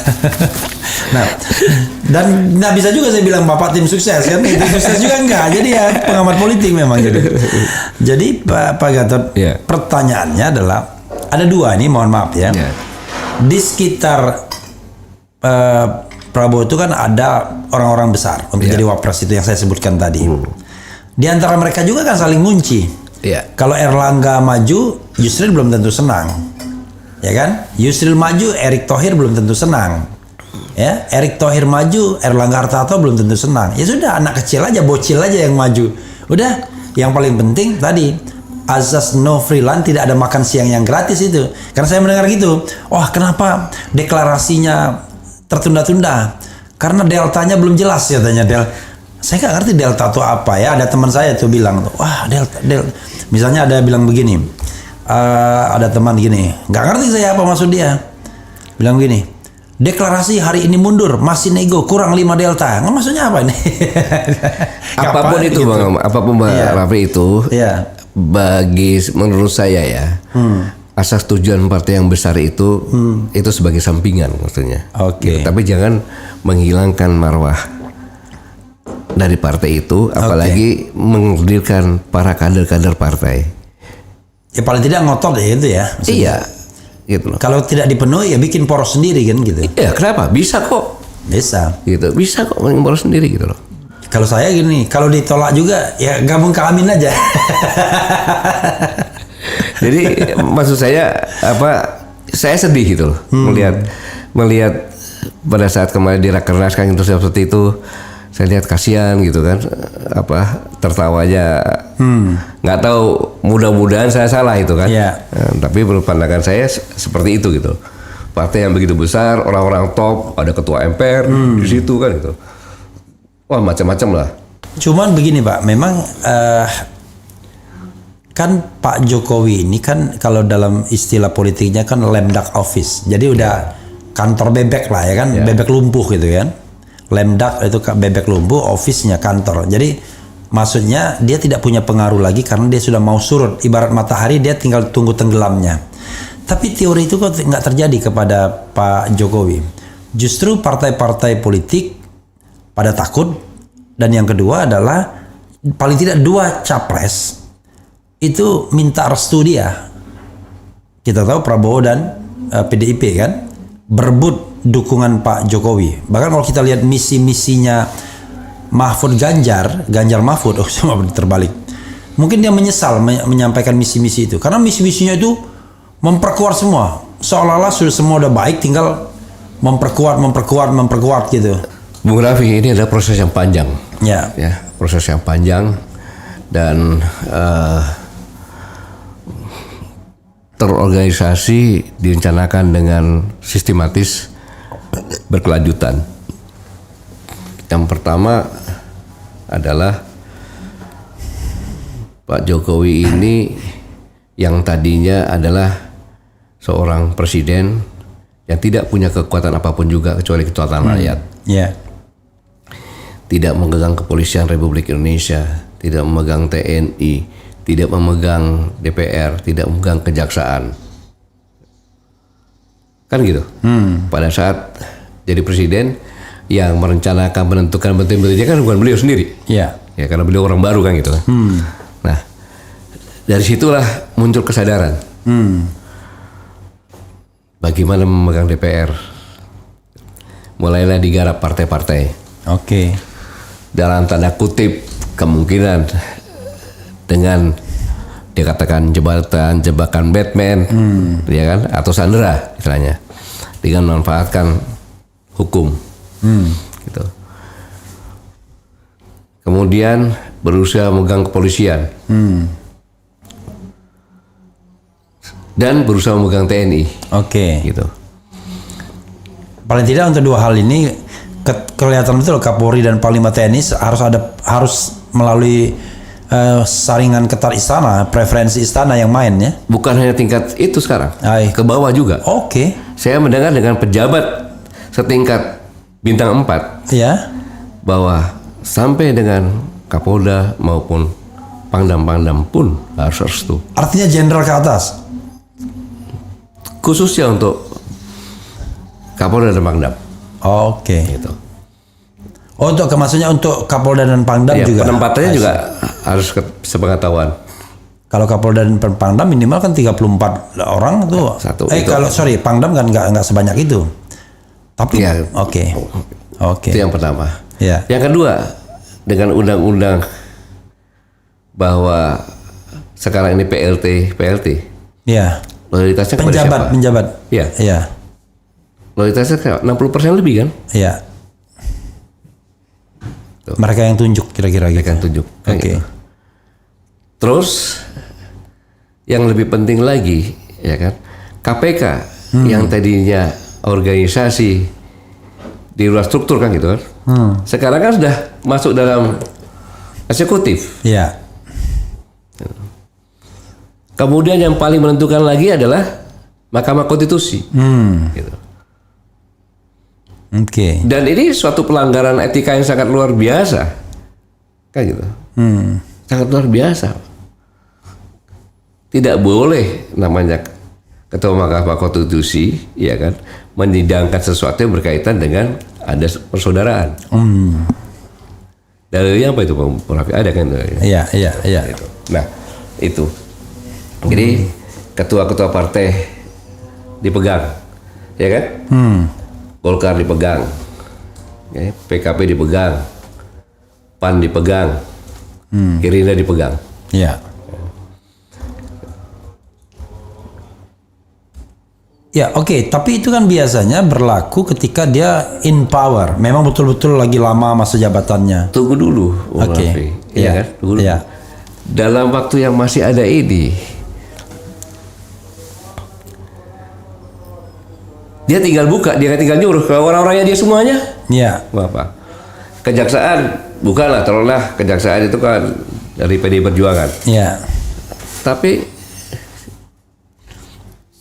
Nah, dan nggak bisa juga saya bilang Bapak tim sukses kan. Itu sukses juga enggak. Jadi ya pengamat politik memang gitu. Jadi Pak Gatot, Ya. pertanyaannya adalah ada 2 nih, mohon maaf ya. Ya. Di sekitar Prabowo itu kan ada orang-orang besar untuk Ya. jadi wapres itu yang saya sebutkan tadi. Di antara mereka juga kan saling ngunci. Iya. Kalau Erlangga maju, Yusril belum tentu senang. Ya kan? Yusril maju, Erick Thohir belum tentu senang. Ya, Erick Thohir maju, Erlangga Hartarto belum tentu senang. Ya sudah, anak kecil aja, bocil aja yang maju. Udah, yang paling penting tadi azas no freelance, tidak ada makan siang yang gratis itu. Karena saya mendengar gitu. Wah, kenapa deklarasinya tertunda-tunda? Karena deltanya belum jelas katanya. Saya nggak ngerti delta itu apa ya. Ada teman saya tuh bilang, wah delta. Misalnya ada bilang begini, ada teman gini, nggak ngerti saya apa maksud dia. Bilang begini, deklarasi hari ini mundur, masih nego, kurang 5 delta. Nggak, maksudnya apa ini? Apapun Kapan itu gitu? Bang, apapun Bang Iya. Raffi itu, Iya. menurut saya ya, asas tujuan partai yang besar itu sebagai sampingan maksudnya. Oke. Gitu. Tapi jangan menghilangkan marwah dari partai itu, apalagi menghadirkan para kader-kader partai. Ya paling tidak ngotot ya itu ya. Maksudnya. Iya, gitu loh. Kalau tidak dipenuhi ya bikin poros sendiri kan gitu. Iya, kenapa? Bisa kok. Bisa. Gitu, bisa kok mengurus sendiri gitu loh. Kalau saya gini, kalau ditolak juga ya gabung ke Amin aja. Jadi maksud saya saya sedih gitu loh melihat pada saat kemarin di Rakernas kan itu seperti itu, saya lihat kasihan gitu kan, tertawanya nggak tahu, mudah-mudahan saya salah itu kan. Iya. Tapi menurut pandangan saya seperti itu gitu. partai yang begitu besar, orang-orang top, ada ketua MPR di situ kan gitu. Wah macam-macam lah. Cuman begini Pak, memang kan Pak Jokowi ini kan kalau dalam istilah politiknya kan lame duck office. Jadi udah kantor bebek lah ya kan, bebek lumpuh gitu kan. Lame duck itu bebek lumpuh, office-nya kantor. Jadi maksudnya dia tidak punya pengaruh lagi karena dia sudah mau surut. Ibarat matahari dia tinggal tunggu tenggelamnya. Tapi teori itu kok nggak terjadi kepada Pak Jokowi. Justru partai-partai politik pada takut. Dan yang kedua adalah paling tidak 2 capres itu minta restu dia. Kita tahu Prabowo dan PDIP kan berebut dukungan Pak Jokowi. Bahkan kalau kita lihat misi-misinya Mahfud Ganjar Mahfud, cuma terbalik. Mungkin dia menyesal menyampaikan misi-misi itu. Karena misi-misinya itu memperkuat semua. Seolah-olah sudah semua udah baik, tinggal memperkuat gitu. Bung Raffi, ini adalah proses yang panjang. Ya, Proses yang panjang dan terorganisasi, direncanakan dengan sistematis, berkelanjutan. Yang pertama adalah Pak Jokowi ini yang tadinya adalah seorang presiden yang tidak punya kekuatan apapun juga kecuali kekuatan rakyat. Tidak memegang kepolisian Republik Indonesia, tidak memegang TNI, tidak memegang DPR, tidak memegang kejaksaan. Kan gitu. Pada saat jadi presiden, yang merencanakan menentukan menteri-menterinya kan bukan beliau sendiri. Ya, karena beliau orang baru kan gitu. Nah, dari situlah muncul kesadaran. Bagaimana memegang DPR. Mulailah digarap partai-partai. Dalam tanda kutip kemungkinan dengan dikatakan jebakan Batman, ya kan, atau Sandra istilahnya, dengan memanfaatkan hukum, gitu. Kemudian berusaha memegang kepolisian, dan berusaha memegang TNI, gitu. Paling tidak untuk 2 hal ini kelihatan betul Kapolri dan Panglima TNI harus melalui saringan ketat istana, preferensi istana yang main ya. Bukan hanya tingkat itu sekarang, ke bawah juga. Saya mendengar dengan pejabat setingkat bintang 4 bahwa sampai dengan Kapolda maupun Pangdam pun harus restu. Artinya jenderal ke atas? Khususnya untuk Kapolda dan Pangdam. Gitu. Maksudnya untuk Kapolda dan Pangdam juga? Penempatannya juga harus sepengetahuan. Kalau Kapolda dan Pangdam minimal kan 34 orang tuh. Pangdam kan nggak sebanyak itu. Tapi itu yang pertama. Yang kedua, dengan undang-undang bahwa sekarang ini PLT. Loyalitasnya kepada siapa? Penjabat. Loyalitasnya 60% lebih kan? Mereka yang tunjuk kira-kira gitu. Mereka yang tunjuk. Gitu. Terus yang lebih penting lagi, ya kan, KPK yang tadinya organisasi di luar struktur kan gitu kan, sekarang kan sudah masuk dalam eksekutif. Kemudian yang paling menentukan lagi adalah Mahkamah Konstitusi. Gitu. Dan ini suatu pelanggaran etika yang sangat luar biasa, kan gitu. Sangat luar biasa. Tidak boleh namanya Ketua Mahkamah Konstitusi, ya kan, menyidangkan sesuatu yang berkaitan dengan ada persaudaraan. Dalilnya apa itu, Pak Raffi? Ada kan? Iya. Gitu. Nah, itu. Jadi ketua-ketua partai dipegang, ya kan? Golkar dipegang, PKP dipegang, PAN dipegang, Gerindra dipegang. Tapi itu kan biasanya berlaku ketika dia in power. Memang betul-betul lagi lama masa jabatannya. Tunggu dulu, kan? Tunggu dulu. Dalam waktu yang masih ada ini, Dia tinggal buka, dia tinggal nyuruh ke orang-orangnya dia semuanya. Iya. Apa? Kejaksaan, bukanlah taruhlah kejaksaan itu kan dari PDI Perjuangan. Iya. Tapi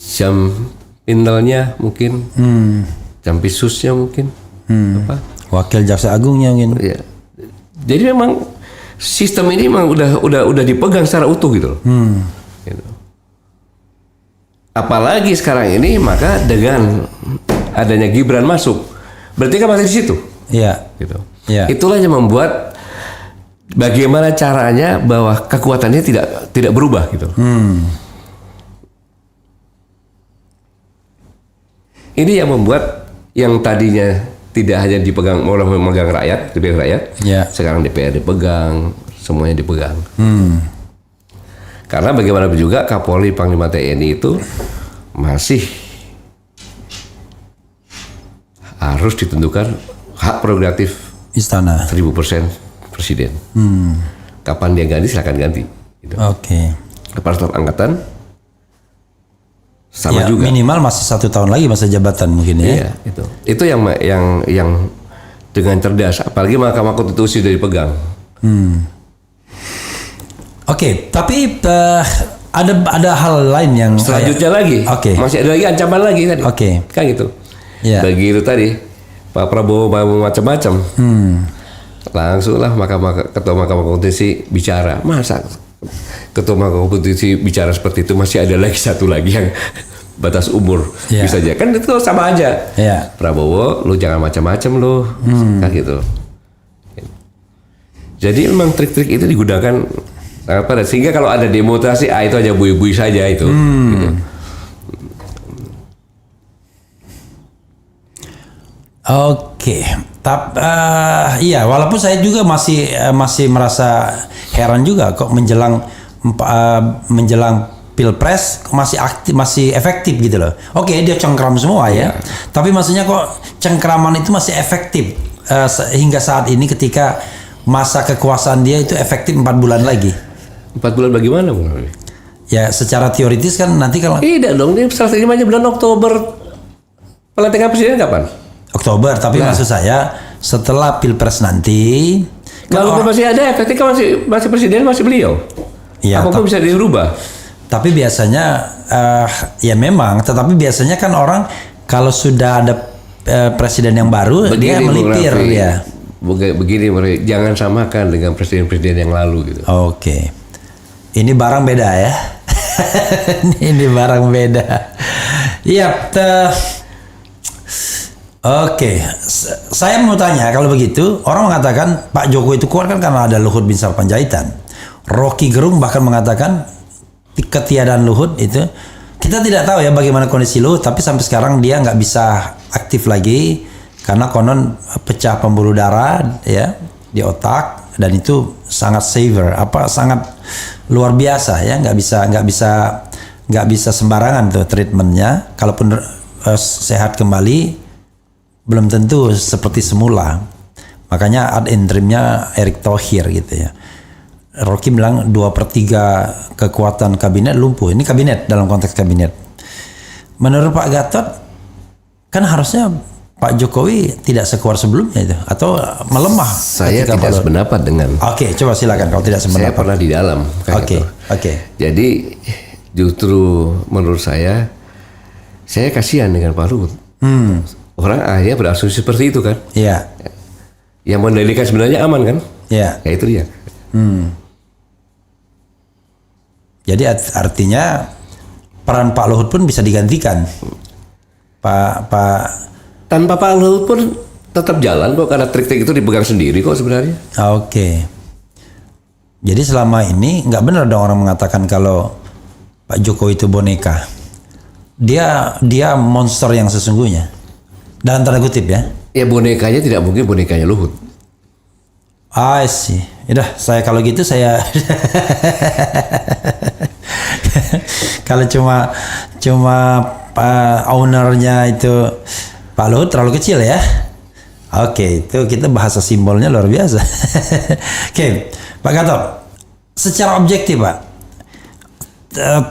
jam pintelnya mungkin, jam pisusnya mungkin, apa? Wakil Jaksa Agungnya mungkin. Ya. Jadi memang sistem ini memang udah dipegang secara utuh gitu loh. Gitu. Apalagi sekarang ini maka dengan adanya Gibran masuk, berarti kan masih di situ. Iya. Gitu. Iya. Itulah yang membuat bagaimana caranya bahwa kekuatannya tidak berubah gitu. Ini yang membuat yang tadinya tidak hanya dipegang oleh memegang rakyat, Ya. sekarang DPR dipegang, semuanya dipegang. Karena bagaimanapun juga Kapolri Panglima TNI itu masih harus ditentukan hak prerogatif Istana. 1000% presiden. Kapan dia ganti silakan ganti. Gitu. Oke. Kepala Staf Angkatan sama Ya, juga. minimal masih 1 tahun lagi masa jabatan mungkin ya. Iya, itu yang dengan cerdas. Apalagi Mahkamah Konstitusi sudah dipegang. Oke, tapi ada hal lain yang Selanjutnya lagi, Oke. masih ada lagi ancaman lagi tadi. Oke. Kan gitu. Iya. Begitu tadi Pak Prabowo mau macam-macam. Langsunglah Ketua Mahkamah Konstitusi bicara. Masa Ketua Mahkamah Konstitusi bicara seperti itu masih ada lagi satu lagi yang batas umur Iya. bisa aja. Kan itu sama aja. Iya. Prabowo, lu jangan macam-macam lu. Kan gitu. Jadi memang trik-trik itu digunakan sangat pada sehingga kalau ada demonstrasi itu aja bui-bui saja itu. Gitu. Oke, iya, walaupun saya juga masih merasa heran juga kok menjelang Pilpres kok masih aktif, masih efektif gitu loh. Oke, dia cengkram semua ya, tapi maksudnya kok cengkraman itu masih efektif hingga saat ini ketika masa kekuasaan dia itu efektif 4 bulan lagi. 4 bulan bagaimana? Ya, secara teoritis kan nanti kalau Tidak dong, ini strateginya bulan Oktober. Pelantikan presiden kapan? Oktober, tapi maksud saya setelah Pilpres nanti Kalau masih ada, ketika masih presiden masih beliau. Ya, Apapun bisa dirubah. tapi biasanya ya memang, tetapi biasanya kan orang kalau sudah ada presiden yang baru dia melipir Raffi. ya. Begini, jangan samakan dengan presiden-presiden yang lalu gitu. Oke. Ini barang beda ya. Ini barang beda. Iya. Oke. Saya mau tanya kalau begitu, orang mengatakan Pak Jokowi itu kuat kan karena ada Luhut Binsar Panjaitan. Rocky Gerung bahkan mengatakan ketiadaan Luhut itu, kita tidak tahu ya bagaimana kondisi Luhut, tapi sampai sekarang dia nggak bisa aktif lagi karena konon pecah pembuluh darah ya di otak, dan itu sangat severe, sangat luar biasa ya, nggak bisa sembarangan tuh treatmentnya. Kalaupun sehat kembali belum tentu seperti semula, makanya ad interimnya Erick Thohir gitu ya. Rocky bilang 2/3 kekuatan kabinet lumpuh. Ini kabinet, dalam konteks kabinet. Menurut Pak Gatot kan harusnya Pak Jokowi tidak sekuat sebelumnya itu, atau melemah? Saya ketika tidak sependapat dengan. Oke, coba silakan kalau tidak Saya sependapat. pernah di dalam. Oke. Jadi justru menurut saya kasihan dengan Pak Luhut. Orang akhirnya berasumsi seperti itu kan. Iya. Yang Mandalika sebenarnya aman kan? Iya. Ya itu dia. Jadi artinya peran Pak Luhut pun bisa digantikan. Tanpa Pak Luhut pun tetap jalan kok, karena trik-trik itu dipegang sendiri kok sebenarnya. Oke. Jadi selama ini nggak benar dong orang mengatakan kalau Pak Jokowi itu boneka. Dia monster yang sesungguhnya. Dalam tanda kutip ya. Ya bonekanya tidak mungkin bonekanya Luhut. I see. Udah, saya kalau gitu saya kalau cuma ownernya itu Pak Luhut terlalu kecil ya. Oke, itu kita bahasa simbolnya luar biasa. Oke, Pak Gatot, secara objektif Pak,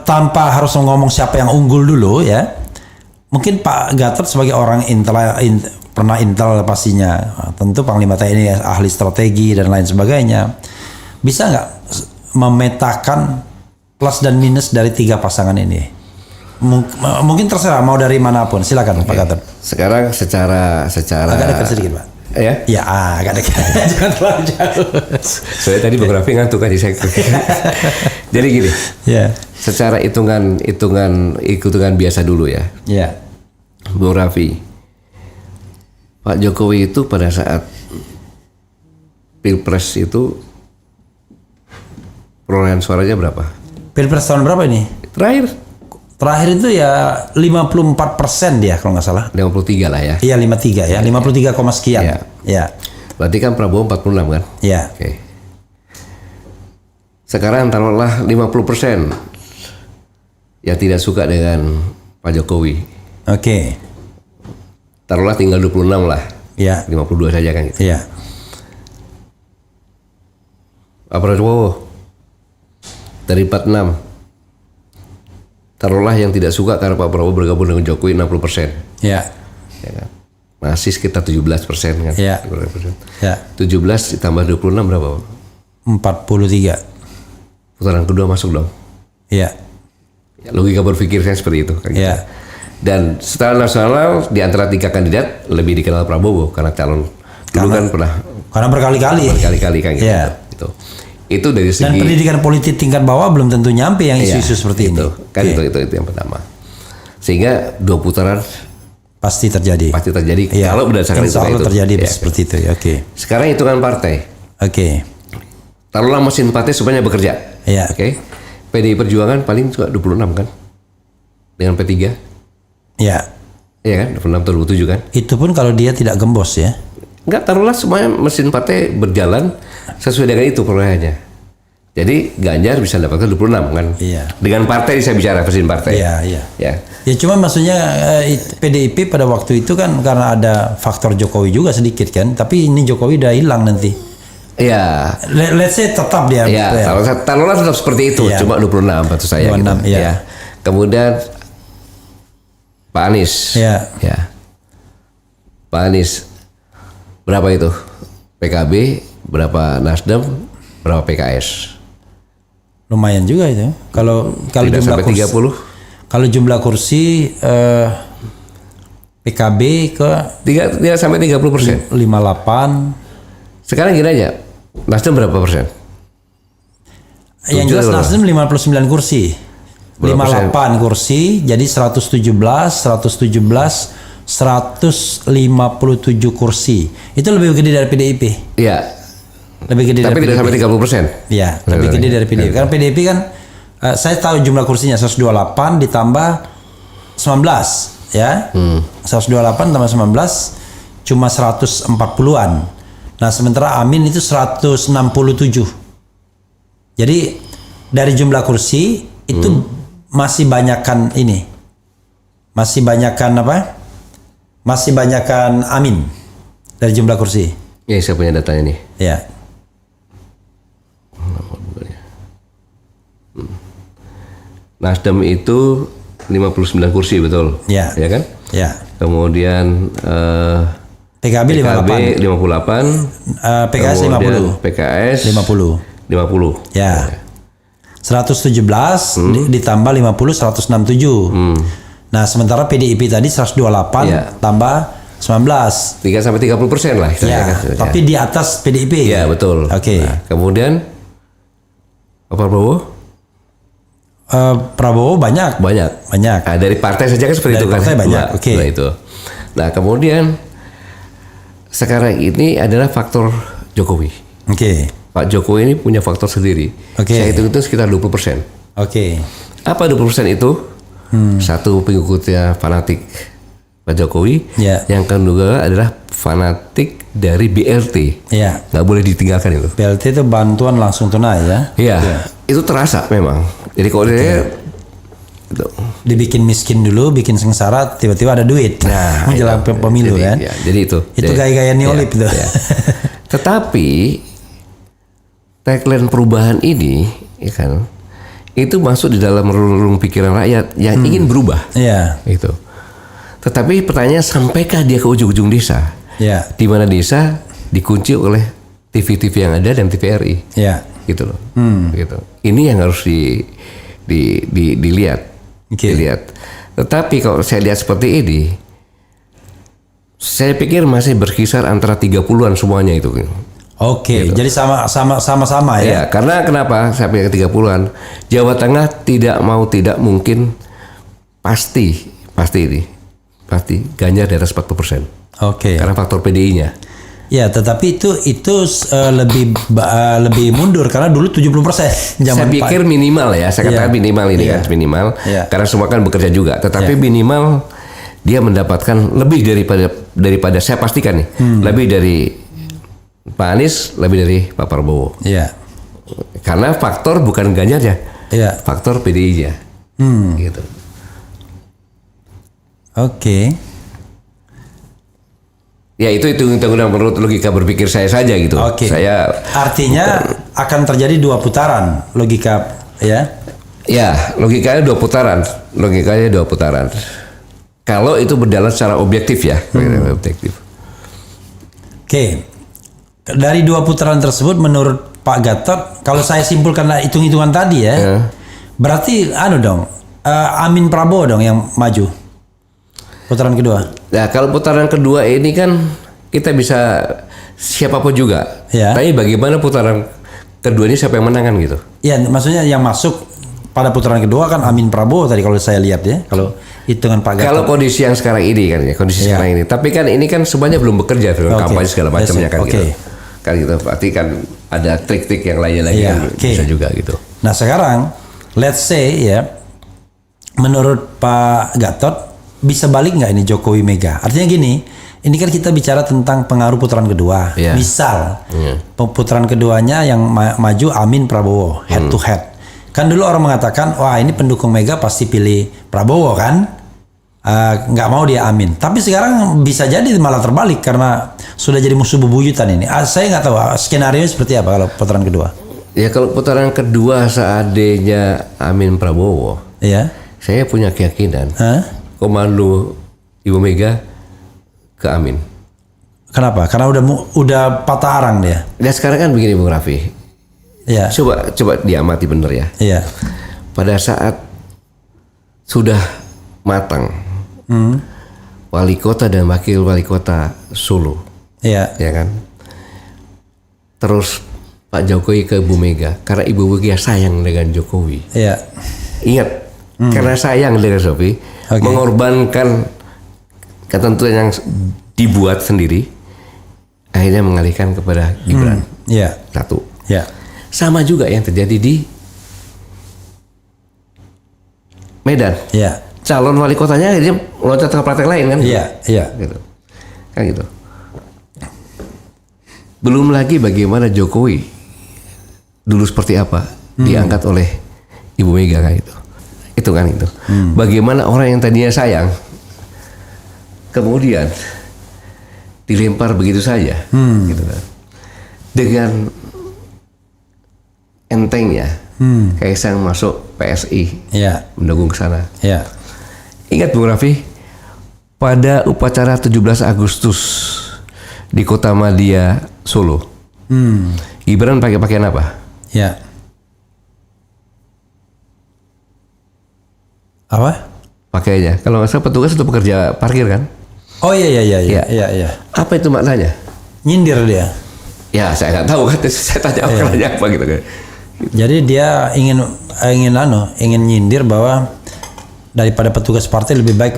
tanpa harus ngomong siapa yang unggul dulu ya, mungkin Pak Gatot sebagai orang pernah intel pastinya, tentu Panglima TNI ahli strategi dan lain sebagainya, bisa nggak memetakan plus dan minus dari 3 pasangan ini? Mungkin terserah mau dari manapun, silakan Pak Gatot. Sekarang secara agak dekat sedikit Pak. Ya, agak dekat. Jangan terlalu jauh. Saya tadi Bung Raffi ngantuk aja saya. Jadi gini. Ya. Secara hitungan biasa dulu ya. Ya. Bung Raffi, Pak Jokowi itu pada saat Pilpres itu perolehan suaranya berapa? Pilpres tahun berapa ini? Terakhir itu ya 54% dia kalau nggak salah. 53 lah ya. Iya 53 ya, 53, sekian. Ya. Ya. Berarti kan Prabowo 46 kan? Ya. Oke. Sekarang taruhlah 50% yang tidak suka dengan Pak Jokowi. Oke. Taruhlah tinggal 26 lah. Ya. 52 saja kan gitu. Iya. Pak Prabowo dari 46. Taruhlah yang tidak suka karena Pak Prabowo bergabung dengan Jokowi 60%. Ya. Ya kan? Masih sekitar 17% kan? Ya. 17 ditambah 26 berapa Pak? 43. Putaran kedua masuk dong. Ya. Ya, logika berpikir saya seperti itu kan gitu. Ya. Dan secara nasional di antara 3 kandidat lebih dikenal Prabowo karena calon dulu kan pernah Karena berkali-kali kan gitu. Ya. Gitu. Itu dari segi dan pendidikan politik tingkat bawah belum tentu nyampe yang isu-isu seperti itu. ini. Kan itu yang pertama. Sehingga 2 putaran pasti terjadi. Ya. Kalau berdasarkan Insya Allah itu. terjadi Ya. seperti itu. Oke. Sekarang hitungan partai. Oke. Taruhlah mesin partai semuanya bekerja. Ya. Oke. PDI Perjuangan paling juga 26 kan? Dengan P3? Ya. Iya kan? 26 atau 27 kan? Itu pun kalau dia tidak gembos ya. Enggak, taruhlah semuanya mesin partai berjalan sesuai dengan itu perolehannya. Jadi Ganjar bisa dapatkan 26 kan? Iya. Dengan partai saya bicara mesin partai. Iya. Ya. Ya cuma maksudnya PDIP pada waktu itu kan karena ada faktor Jokowi juga sedikit kan. Tapi ini Jokowi udah hilang nanti. Iya. Let's say tetap dia. Ya, taruhlah tetap seperti itu, Iya. cuma 26 maksud saya 26, gitu. iya. Ya. Kemudian Pak Anies. Ya. Pak Anies berapa itu? PKB, berapa Nasdem, berapa PKS? Lumayan juga itu. Kalau Tidak jumlah sampai kursi 30. Kalau jumlah kursi PKB ke 3 sampai 30%. 58. Sekarang gini aja. Nasdem berapa persen? Yang jelas Nasdem 59 kursi. 58 kursi jadi 117 157 kursi. Itu lebih gede dari PDIP. Iya. Lebih gede Tapi dari tidak sampai 30%. Iya, lebih gede dari PDIP. Karena PDIP kan saya tahu jumlah kursinya 128 ditambah 19 ya. 128 tambah 19 cuma 140-an. Nah, sementara Amin itu 167. Jadi dari jumlah kursi itu masih banyakkan ini. Masih banyakkan apa? Masih banyakkan Amin dari jumlah kursi. Ya, saya punya datanya nih. Ya. Nasdem itu 59 kursi betul. Ya. Ya kan? Ya. Kemudian PKB 58. 58. PKS 50. PKS 50. 50. Ya. 117 ditambah 50 167. Nah, sementara PDIP tadi 128 Ya. tambah 19. 3 sampai 30% lah. Ya, tapi di atas PDIP. Ya, betul. Oke. Nah, kemudian Pak Prabowo? Prabowo banyak. Banyak. Banyak. Nah, dari partai saja kan seperti Dari itu kan. partai banyak, Nah, oke. nah, itu. Nah, kemudian sekarang ini adalah faktor Jokowi. Oke. Pak Jokowi ini punya faktor sendiri. Oke. Saya hitung itu sekitar 20%. Oke. Apa 20% itu? Satu, pengikutnya fanatik Pak Jokowi. Ya. Yang kedua adalah fanatik dari BLT. Ya. Nggak boleh ditinggalkan itu. BLT itu bantuan langsung tunai ya. Iya. Itu terasa memang. Jadi kalau dia itu. Dibikin miskin dulu, bikin sengsara, tiba-tiba ada duit. Nah, menjelang pemilu jadi, kan. Ya, jadi itu. Itu gaya-gaya neolib itu. Ya. Tetapi tagline perubahan ini, ya kan, itu masuk di dalam relung pikiran rakyat yang ingin berubah. Iya. Itu. Tetapi pertanyaannya, sampaikah dia ke ujung-ujung desa? Ya. Di mana desa dikunci oleh TV-TV yang ada dan TVRI. Ya. Gitu loh. Gitu. Ini yang harus dilihat. Oke. Dilihat. Tetapi kalau saya lihat seperti ini, saya pikir masih berkisar antara 30-an semuanya itu. Oke, jadi sama-sama ya. Ya, karena kenapa saya pikir 30-an? Jawa Tengah tidak mungkin pasti Ganjar di atas 40%. Oke. Karena faktor PDI-nya. Ya, tetapi itu lebih mundur karena dulu 70% zaman Saya pikir minimal ya, saya katakan minimal ini kan minimal. Karena semua kan bekerja juga, tetapi minimal dia mendapatkan lebih daripada saya pastikan nih, lebih dari Pak Anies, lebih dari Pak Prabowo. Iya. Karena faktor bukan Ganjar ya, faktor PDI-nya. Gitu. Oke. Ya itu menurut logika berpikir saya saja gitu. Oke. Saya artinya akan terjadi 2 putaran logika ya. Ya, logikanya 2 putaran. Kalau itu berjalan secara objektif ya, objektif. Oke. Dari 2 putaran tersebut menurut Pak Gatot, kalau saya simpulkan hitung-hitungan tadi ya, berarti Amin Prabowo dong yang maju. Putaran kedua. Nah, kalau putaran kedua ini kan kita bisa siapapun juga. Ya. Tapi bagaimana putaran kedua ini siapa yang menang kan gitu? Ya, maksudnya yang masuk pada putaran kedua kan Amin Prabowo tadi kalau saya lihat ya. Kalau hitungan Pak Gatot. Kalau kondisi yang sekarang ini kan ya, sekarang ini. Tapi kan ini kan semuanya belum bekerja dengan kampanye segala macamnya kan gitu. Kan gitu. Berarti kan ada trik-trik yang lainnya lagi kan bisa juga gitu. Nah, sekarang let's say ya, menurut Pak Gatot bisa balik nggak ini Jokowi Mega? Artinya gini, ini kan kita bicara tentang pengaruh putaran kedua. Misal putaran keduanya yang maju Amin Prabowo head to head. Kan dulu orang mengatakan, wah ini pendukung Mega pasti pilih Prabowo kan, nggak mau dia Amin. Tapi sekarang bisa jadi malah terbalik karena sudah jadi musuh bebuyutan ini. Saya nggak tahu skenario seperti apa kalau putaran kedua. Ya kalau putaran kedua seandainya Amin Prabowo, saya punya keyakinan. Komando Ibu Mega ke Amin. Kenapa? Karena udah patah arang dia. Dan sekarang kan begini Bung Raffi. Iya. Coba diamati bener ya. Iya. Pada saat sudah matang, wali kota dan wakil wali kota Solo. Iya. Ya kan. Terus Pak Jokowi ke Ibu Mega karena Ibu Mega sayang dengan Jokowi. Iya. Ingat, karena sayang dengan Jokowi. Mengorbankan ketentuan yang dibuat sendiri, akhirnya mengalihkan kepada Gibran. Satu. Sama juga yang terjadi di Medan. Calon wali kotanya akhirnya loncat ke partai lain kan? Gitu. Kan gitu. Belum lagi bagaimana Jokowi dulu seperti apa diangkat oleh Ibu Mega kan itu. Itu kan itu. Bagaimana orang yang tadinya sayang kemudian dilempar begitu saja, gitu kan. Dengan entengnya, Kaisang masuk PSI, mendukung ke sana. Ingat Bung Raffi, pada upacara 17 Agustus di Kota Madia, Solo, Gibran pakai pakaian apa? Apa? Pakainya. Kalau nggak salah petugas itu pekerja parkir kan? Oh iya. Apa itu maknanya? Nyindir dia. Ya saya nggak tahu kan. Saya tanya apa gitu kan. Jadi dia ingin nyindir bahwa daripada petugas partai lebih baik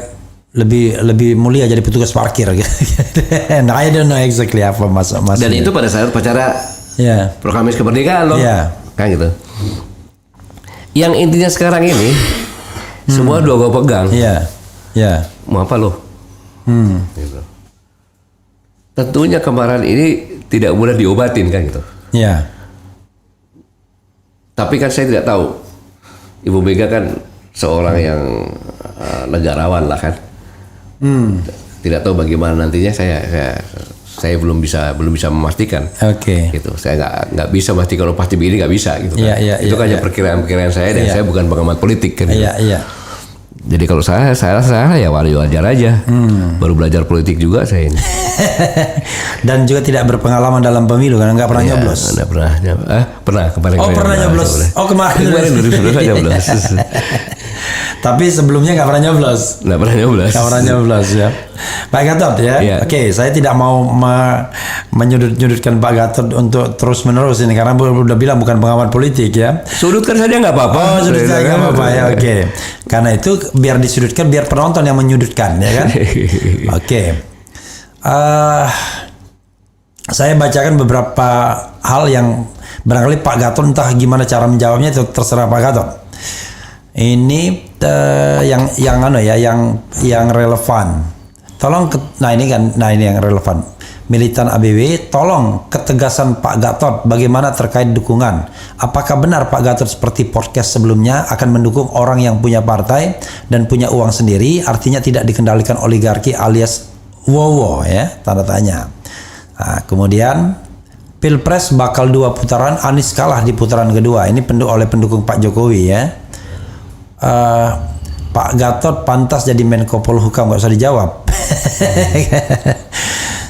lebih mulia jadi petugas parkir gitu. Nah, I don't know exactly apa maksudnya. Dan itu pada saat upacara proklamasi kemerdekaan loh. Kan gitu. Yang intinya sekarang ini semua dua gua pegang. Mau apa lo? Gitu. Tentunya kemarahan ini tidak mudah diobatin kan gitu. Tapi kan saya tidak tahu. Ibu Mega kan seorang yang negarawan lah kan. Tidak tahu bagaimana nantinya saya belum bisa memastikan. Gitu. Saya nggak bisa memastikan kalau pasti begini nggak bisa gitu kan. Itu kan hanya perkiraan saya dan saya bukan pengamat politik kan. Jadi kalau saya ya wajar aja. Baru belajar politik juga saya ini. Dan juga tidak berpengalaman dalam pemilu karena nggak pernah nyoblos. Nggak pernah. Pernah kemarin. Pernah nyoblos. Kemarin 2019 aja nyoblos. Tapi sebelumnya nggak pernah nyoblos. Nggak pernah nyoblos. Nggak pernah nyoblos ya. Pak Gatot ya. Iya. Oke, saya tidak mau menyudut-nyudutkan Pak Gatot untuk terus menerus ini karena udah bilang bukan pengamat politik ya. Sudutkan saja nggak apa-apa. Sudut saja nggak apa-apa ya. Oke. Karena itu biar disudutkan biar penonton yang menyudutkan ya kan. Oke. Saya bacakan beberapa hal yang barangkali Pak Gatot entah gimana cara menjawabnya itu terserah Pak Gatot. Ini yang relevan. Tolong ini yang relevan. Militan ABW, tolong ketegasan Pak Gatot bagaimana terkait dukungan. Apakah benar Pak Gatot seperti podcast sebelumnya akan mendukung orang yang punya partai dan punya uang sendiri, artinya tidak dikendalikan oligarki alias wowo ya, tanda tanya. Nah, kemudian Pilpres bakal 2 putaran, Anies kalah di putaran kedua. Ini oleh pendukung Pak Jokowi ya. Pak Gatot pantas jadi Menko Polhukam, nggak usah dijawab.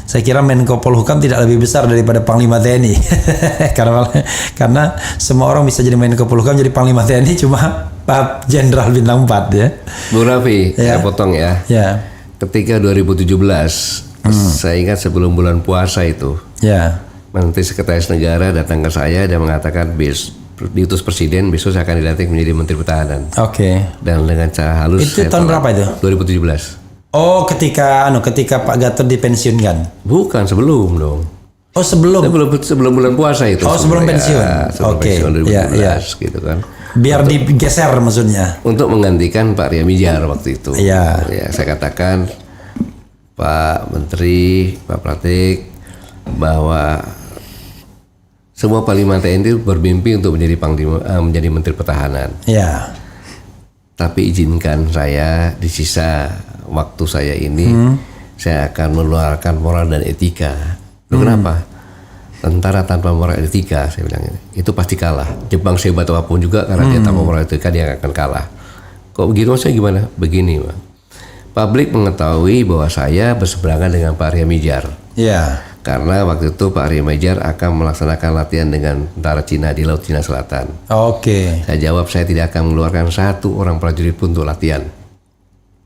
Saya kira Menko Polhukam tidak lebih besar daripada Panglima TNI. karena semua orang bisa jadi Menko Polhukam, jadi Panglima TNI cuma Pak Jenderal bintang 4 ya. Bung Raffi, saya potong ya. Ya. Ketika 2017, saya ingat sebelum bulan puasa itu, Menteri Sekretaris Negara datang ke saya dan mengatakan diutus Presiden besok saya akan dilantik menjadi Menteri Pertahanan. Oke. Dan dengan cara halus. Itu tahun berapa itu? 2017. Oh, ketika Pak Gatot dipensiunkan. Bukan, sebelum dong. Oh, sebelum bulan puasa itu. Oh, sebelum pensiun. Oke. 2017 gitu kan. Biar digeser maksudnya. Untuk menggantikan Pak Ria Mijar waktu itu. Iya. Ya, saya katakan Pak Menteri, Pak Pratik, bahwa semua Panglima TNI bermimpi untuk menjadi Menteri Pertahanan. Iya. Tapi izinkan saya di sisa waktu saya ini, saya akan mengeluarkan moral dan etika. Kenapa? Tentara tanpa moral dan etika, saya bilang itu pasti kalah. Jepang sehebat apapun juga karena dia tanpa moral dan etika dia akan kalah. Kok begitu maksudnya gimana? Begini, Pak. Publik mengetahui bahwa saya berseberangan dengan Pak Ria Mijar. Iya. Karena waktu itu Pak Ria Mijar akan melaksanakan latihan dengan tentara Cina di Laut Cina Selatan. Oke. Saya jawab saya tidak akan mengeluarkan satu orang prajurit pun untuk latihan.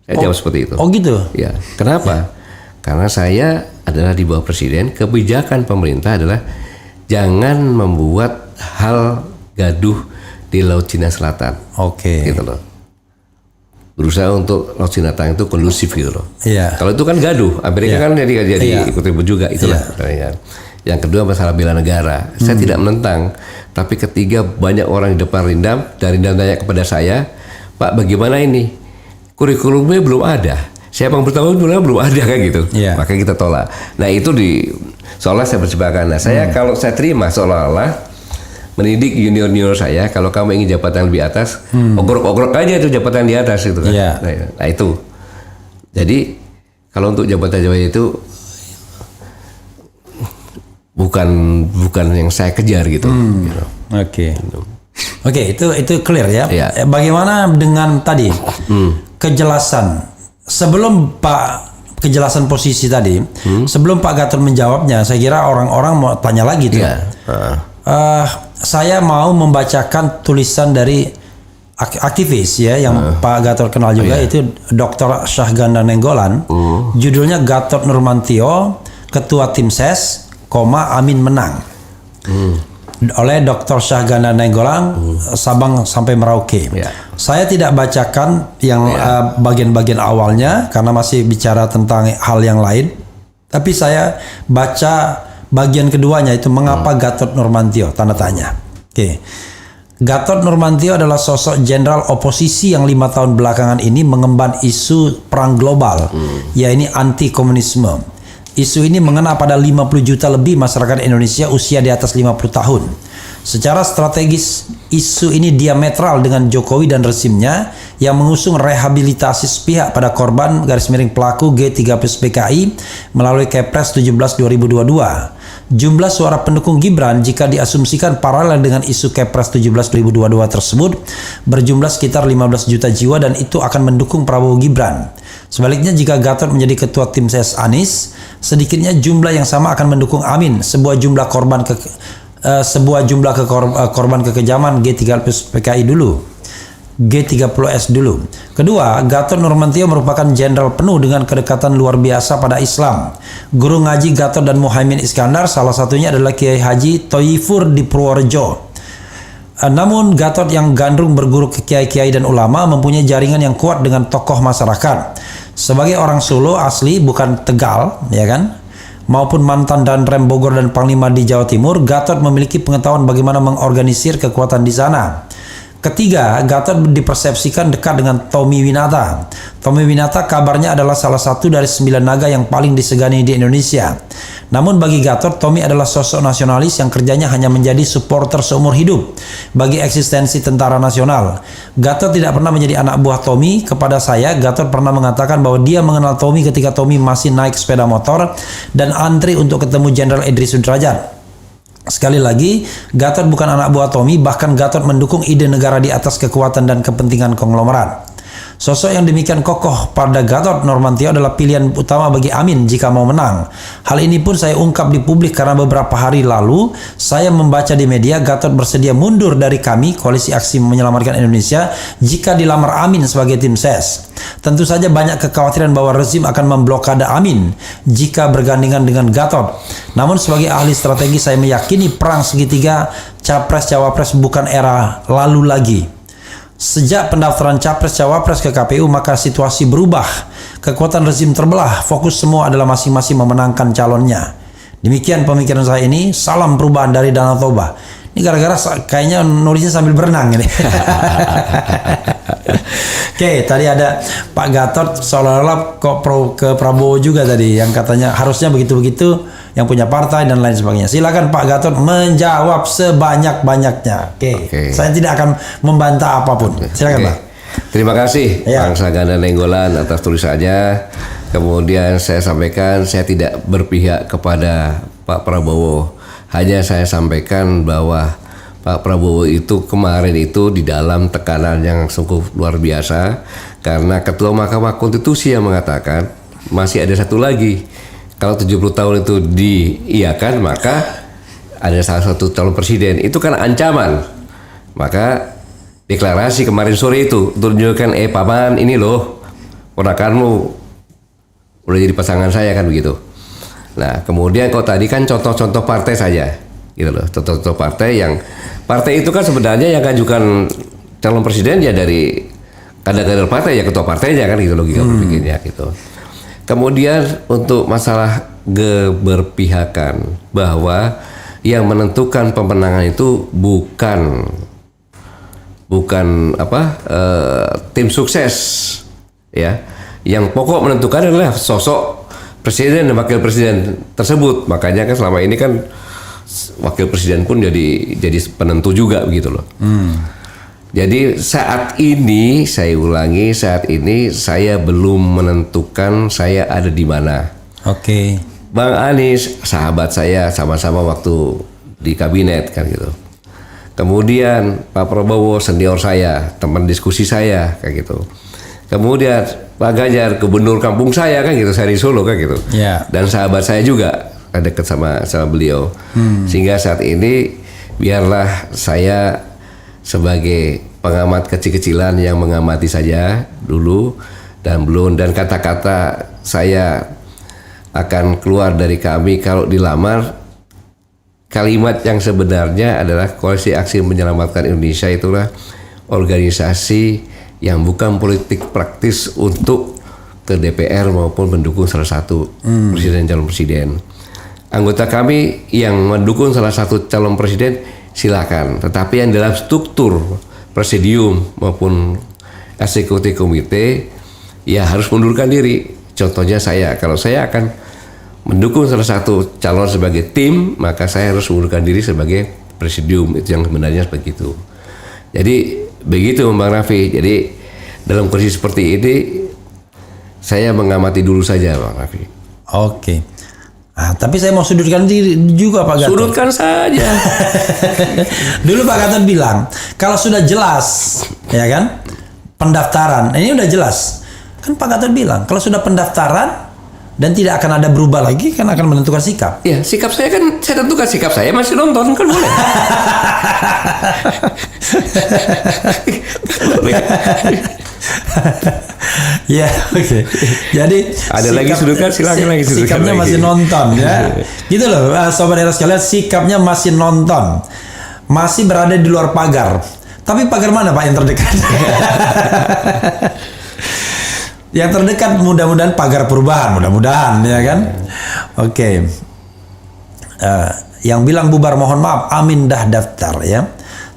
Saya jawab seperti itu. Oh gitu? Ya. Kenapa? Karena saya adalah di bawah Presiden. Kebijakan pemerintah adalah jangan membuat hal gaduh di Laut Cina Selatan. Oke. Gitu loh. Berusaha untuk Laut Cina Selatan itu kondusif gitu loh. Iya. Kalau itu kan gaduh, Amerika kan jadi ikut ribut juga, itulah. Yang kedua masalah bela negara. Saya tidak menentang, tapi ketiga banyak orang di depan Rindam, dan Rindam tanya kepada saya, Pak bagaimana ini? Kurikulumnya belum ada. Siapa yang bertanggung jawab belum ada kan gitu. Maka kita tolak. Nah itu seolah saya berseberangan. Nah saya kalau saya terima seolah-olah mendidik junior saya, kalau kamu ingin jabatan lebih atas, ogrok-ogrok aja itu jabatan di atas itu kan. Nah itu. Jadi kalau untuk jabatan-jabatan itu bukan yang saya kejar gitu. Oke. Oke, itu clear ya. Bagaimana dengan tadi kejelasan sebelum kejelasan posisi tadi, sebelum Pak Gatot menjawabnya, saya kira orang-orang mau tanya lagi tuh. Saya mau membacakan tulisan dari aktivis ya yang Pak Gatot kenal juga, itu Dr. Syahganda Nenggolan. Judulnya Gatot Nurmantio, Ketua Tim Ses, Amin menang. Oleh Dr. Syahganda Nenggolan, Sabang sampai Merauke. Saya tidak bacakan yang bagian-bagian awalnya karena masih bicara tentang hal yang lain. Tapi saya baca bagian keduanya, itu mengapa Gatot Nurmantio, tanda tanya. Oke. Gatot Nurmantio adalah sosok jenderal oposisi yang 5 tahun belakangan ini mengemban isu perang global, yaitu anti komunisme. Isu ini mengena pada 50 juta lebih masyarakat Indonesia usia di atas 50 tahun. Secara strategis, isu ini diametral dengan Jokowi dan rezimnya yang mengusung rehabilitasi sepihak pada korban / pelaku G30 PKI melalui Kepres 17 2022. Jumlah suara pendukung Gibran jika diasumsikan paralel dengan isu Kepres 17 2022 tersebut berjumlah sekitar 15 juta jiwa dan itu akan mendukung Prabowo Gibran. Sebaliknya jika Gatot menjadi ketua tim ses Anies, sedikitnya jumlah yang sama akan mendukung Amin, sebuah jumlah korban kekejaman G30 PKI dulu. G30S dulu. Kedua, Gatot Nurmantio merupakan jenderal penuh dengan kedekatan luar biasa pada Islam. Guru ngaji Gatot dan Muhaimin Iskandar salah satunya adalah Kiai Haji Thoifur di Purworejo. Namun Gatot yang gandrung berguru ke kiai-kiai dan ulama mempunyai jaringan yang kuat dengan tokoh masyarakat. Sebagai orang Solo asli bukan Tegal, ya kan? Maupun mantan Danrem Bogor dan Panglima di Jawa Timur, Gatot memiliki pengetahuan bagaimana mengorganisir kekuatan di sana. Ketiga, Gatot dipersepsikan dekat dengan Tommy Winata. Tommy Winata kabarnya adalah salah satu dari 9 naga yang paling disegani di Indonesia. Namun bagi Gatot, Tommy adalah sosok nasionalis yang kerjanya hanya menjadi supporter seumur hidup bagi eksistensi tentara nasional. Gatot tidak pernah menjadi anak buah Tommy. Kepada saya, Gatot pernah mengatakan bahwa dia mengenal Tommy ketika Tommy masih naik sepeda motor dan antri untuk ketemu Jenderal Idris Sudrajat. Sekali lagi, Gatot bukan anak buah Tommy, bahkan Gatot mendukung ide negara di atas kekuatan dan kepentingan konglomerat. Sosok yang demikian kokoh pada Gatot Nurmantio adalah pilihan utama bagi Amin jika mau menang. Hal ini pun saya ungkap di publik karena beberapa hari lalu saya membaca di media Gatot bersedia mundur dari kami, Koalisi Aksi Menyelamatkan Indonesia, jika dilamar Amin sebagai tim ses. Tentu saja banyak kekhawatiran bahwa rezim akan memblokade Amin jika bergandengan dengan Gatot. Namun sebagai ahli strategi saya meyakini perang segitiga Capres-Cawapres bukan era lalu lagi. Sejak pendaftaran Capres-Cawapres ke KPU maka situasi berubah. Kekuatan rezim terbelah, fokus semua adalah masing-masing memenangkan calonnya. Demikian pemikiran saya ini. Salam perubahan dari Danau Toba. Ini gara-gara kayaknya nulisnya sambil berenang ini. Oke, tadi ada Pak Gatot seolah-olah kok ke Prabowo juga tadi yang katanya harusnya begitu-begitu, yang punya partai dan lain sebagainya. Silakan Pak Gatot menjawab sebanyak-banyaknya. Oke. Saya tidak akan membantah apapun. Silakan Pak. Terima kasih Bang Saganda Nenggolan atas tulisannya. Kemudian saya sampaikan saya tidak berpihak kepada Pak Prabowo. Hanya saya sampaikan bahwa Pak Prabowo itu kemarin itu di dalam tekanan yang sungguh luar biasa karena Ketua Mahkamah Konstitusi yang mengatakan masih ada satu lagi. Kalau 70 tahun itu diiyakan maka ada salah satu calon presiden. Itu kan ancaman. Maka deklarasi kemarin sore itu untuk menunjukkan paman ini loh ponakanmu udah jadi pasangan saya kan begitu. Nah kemudian kok tadi kan contoh-contoh partai saja gitu loh, contoh-contoh partai yang partai itu kan sebenarnya yang ajukan calon presiden ya dari kader-kader partai ya ketua partainya kan gitu logika berpikirnya gitu. Kemudian untuk masalah keberpihakan bahwa yang menentukan pemenangan itu bukan tim sukses ya. Yang pokok menentukan adalah sosok presiden dan wakil presiden tersebut. Makanya kan selama ini kan wakil presiden pun jadi penentu juga begitu loh. Jadi saat ini saya ulangi, saat ini saya belum menentukan saya ada di mana. Oke. Bang Anies sahabat saya, sama-sama waktu di kabinet kan gitu. Kemudian Pak Prabowo senior saya, teman diskusi saya kayak gitu. Kemudian Pak Ganjar gubernur kampung saya kan gitu, saya di Solo kan gitu. Dan sahabat saya juga dekat sama beliau. Sehingga saat ini biarlah saya sebagai pengamat kecil-kecilan yang mengamati saja dulu dan belum, dan kata-kata saya akan keluar dari kami kalau dilamar. Kalimat yang sebenarnya adalah Koalisi Aksi Menyelamatkan Indonesia itulah organisasi yang bukan politik praktis untuk ke DPR maupun mendukung salah satu presiden calon presiden. Anggota kami yang mendukung salah satu calon presiden silakan, tetapi yang dalam struktur presidium maupun eksekutif komite ya harus mundurkan diri. Contohnya saya, kalau saya akan mendukung salah satu calon sebagai tim, maka saya harus mundurkan diri sebagai presidium. Itu yang sebenarnya begitu. Jadi begitu Bang Raffi. Jadi dalam kondisi seperti ini saya mengamati dulu saja Bang Raffi. Oke. Tapi saya mau sudutkan diri juga Pak Gatot. Sudutkan saja. Dulu Pak Gatot bilang, kalau sudah jelas, ya kan, pendaftaran, ini udah jelas. Kan Pak Gatot bilang, kalau sudah pendaftaran dan tidak akan ada berubah lagi, kan akan menentukan sikap. Ya, sikap saya kan, saya tentukan sikap saya masih nonton kan boleh. Ya, oke. Jadi ada lagi sudutkan, silakan lagi sudutkan. Sikapnya lagi. masih nonton ya. Gitu loh, sobat era sekalian, sikapnya masih nonton. Masih berada di luar pagar. Tapi pagar mana Pak yang terdekat? Yang terdekat mudah-mudahan pagar perubahan, mudah-mudahan ya kan. Oke. Yang bilang bubar mohon maaf, amin dah daftar ya.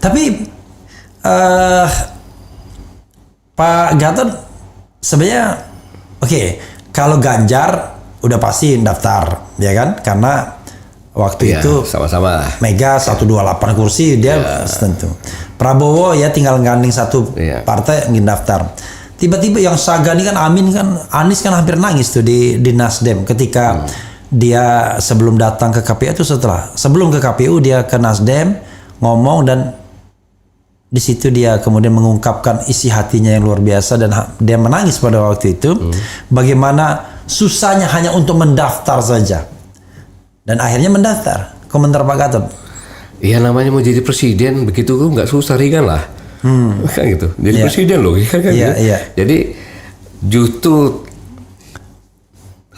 Tapi Pak Gatot sebenarnya oke, kalau Ganjar udah pasti daftar ya kan, karena waktu Ya, itu sama-sama. Mega 128 kursi dia tentu. Prabowo ya tinggal ganding satu partai ingin daftar. Tiba-tiba yang Sagani kan Amin kan Anies kan hampir nangis tuh di Nasdem ketika dia sebelum datang ke KPU itu sebelum ke KPU dia ke Nasdem ngomong dan di situ dia kemudian mengungkapkan isi hatinya yang luar biasa dan dia menangis pada waktu itu bagaimana susahnya hanya untuk mendaftar saja dan akhirnya mendaftar. Komentar Pak Gatot. Iya, namanya mau jadi presiden begitu tuh nggak susah, ringan lah. Kan gitu. Jadi presiden loh kan gitu. Jadi justru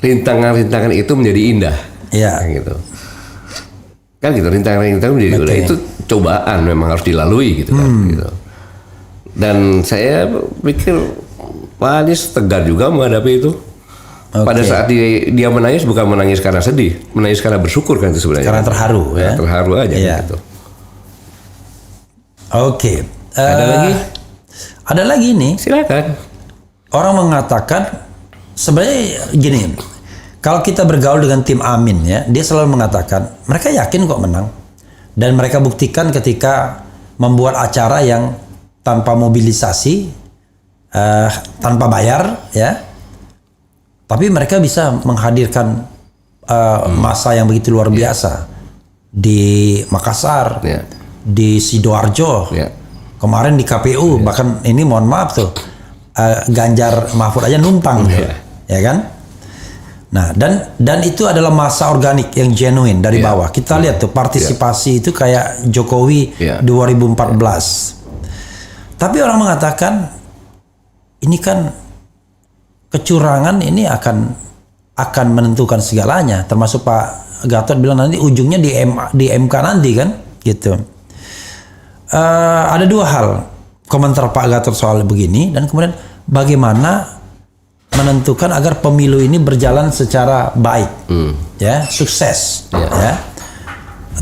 rintangan-rintangan itu menjadi indah. Kan gitu. Kan gitu, rintangan-rintangan menjadi indah. Itu cobaan memang harus dilalui gitu kan gitu. Dan saya pikir Pak Anies tegar juga menghadapi itu. Pada saat dia menangis bukan menangis karena sedih, menangis karena bersyukur kan itu sebenarnya. Karena terharu ya. Terharu aja gitu. Ada lagi? Ada lagi nih. Silakan. Orang mengatakan sebenarnya gini, kalau kita bergaul dengan tim Amin ya, dia selalu mengatakan mereka yakin kok menang dan mereka buktikan ketika membuat acara yang tanpa mobilisasi, tanpa bayar ya, tapi mereka bisa menghadirkan massa yang begitu luar biasa di Makassar, di Sidoarjo. Kemarin di KPU bahkan ini mohon maaf tuh Ganjar Mahfud aja numpang ya kan. Nah dan itu adalah massa organik yang genuine dari bawah. Kita lihat tuh partisipasi itu kayak Jokowi 2014. Tapi orang mengatakan ini kan kecurangan ini akan menentukan segalanya, termasuk Pak Gatot bilang nanti ujungnya di MK nanti kan gitu. Ada dua hal komentar Pak Gatot soal begini dan kemudian bagaimana menentukan agar pemilu ini berjalan secara baik ya, sukses ya,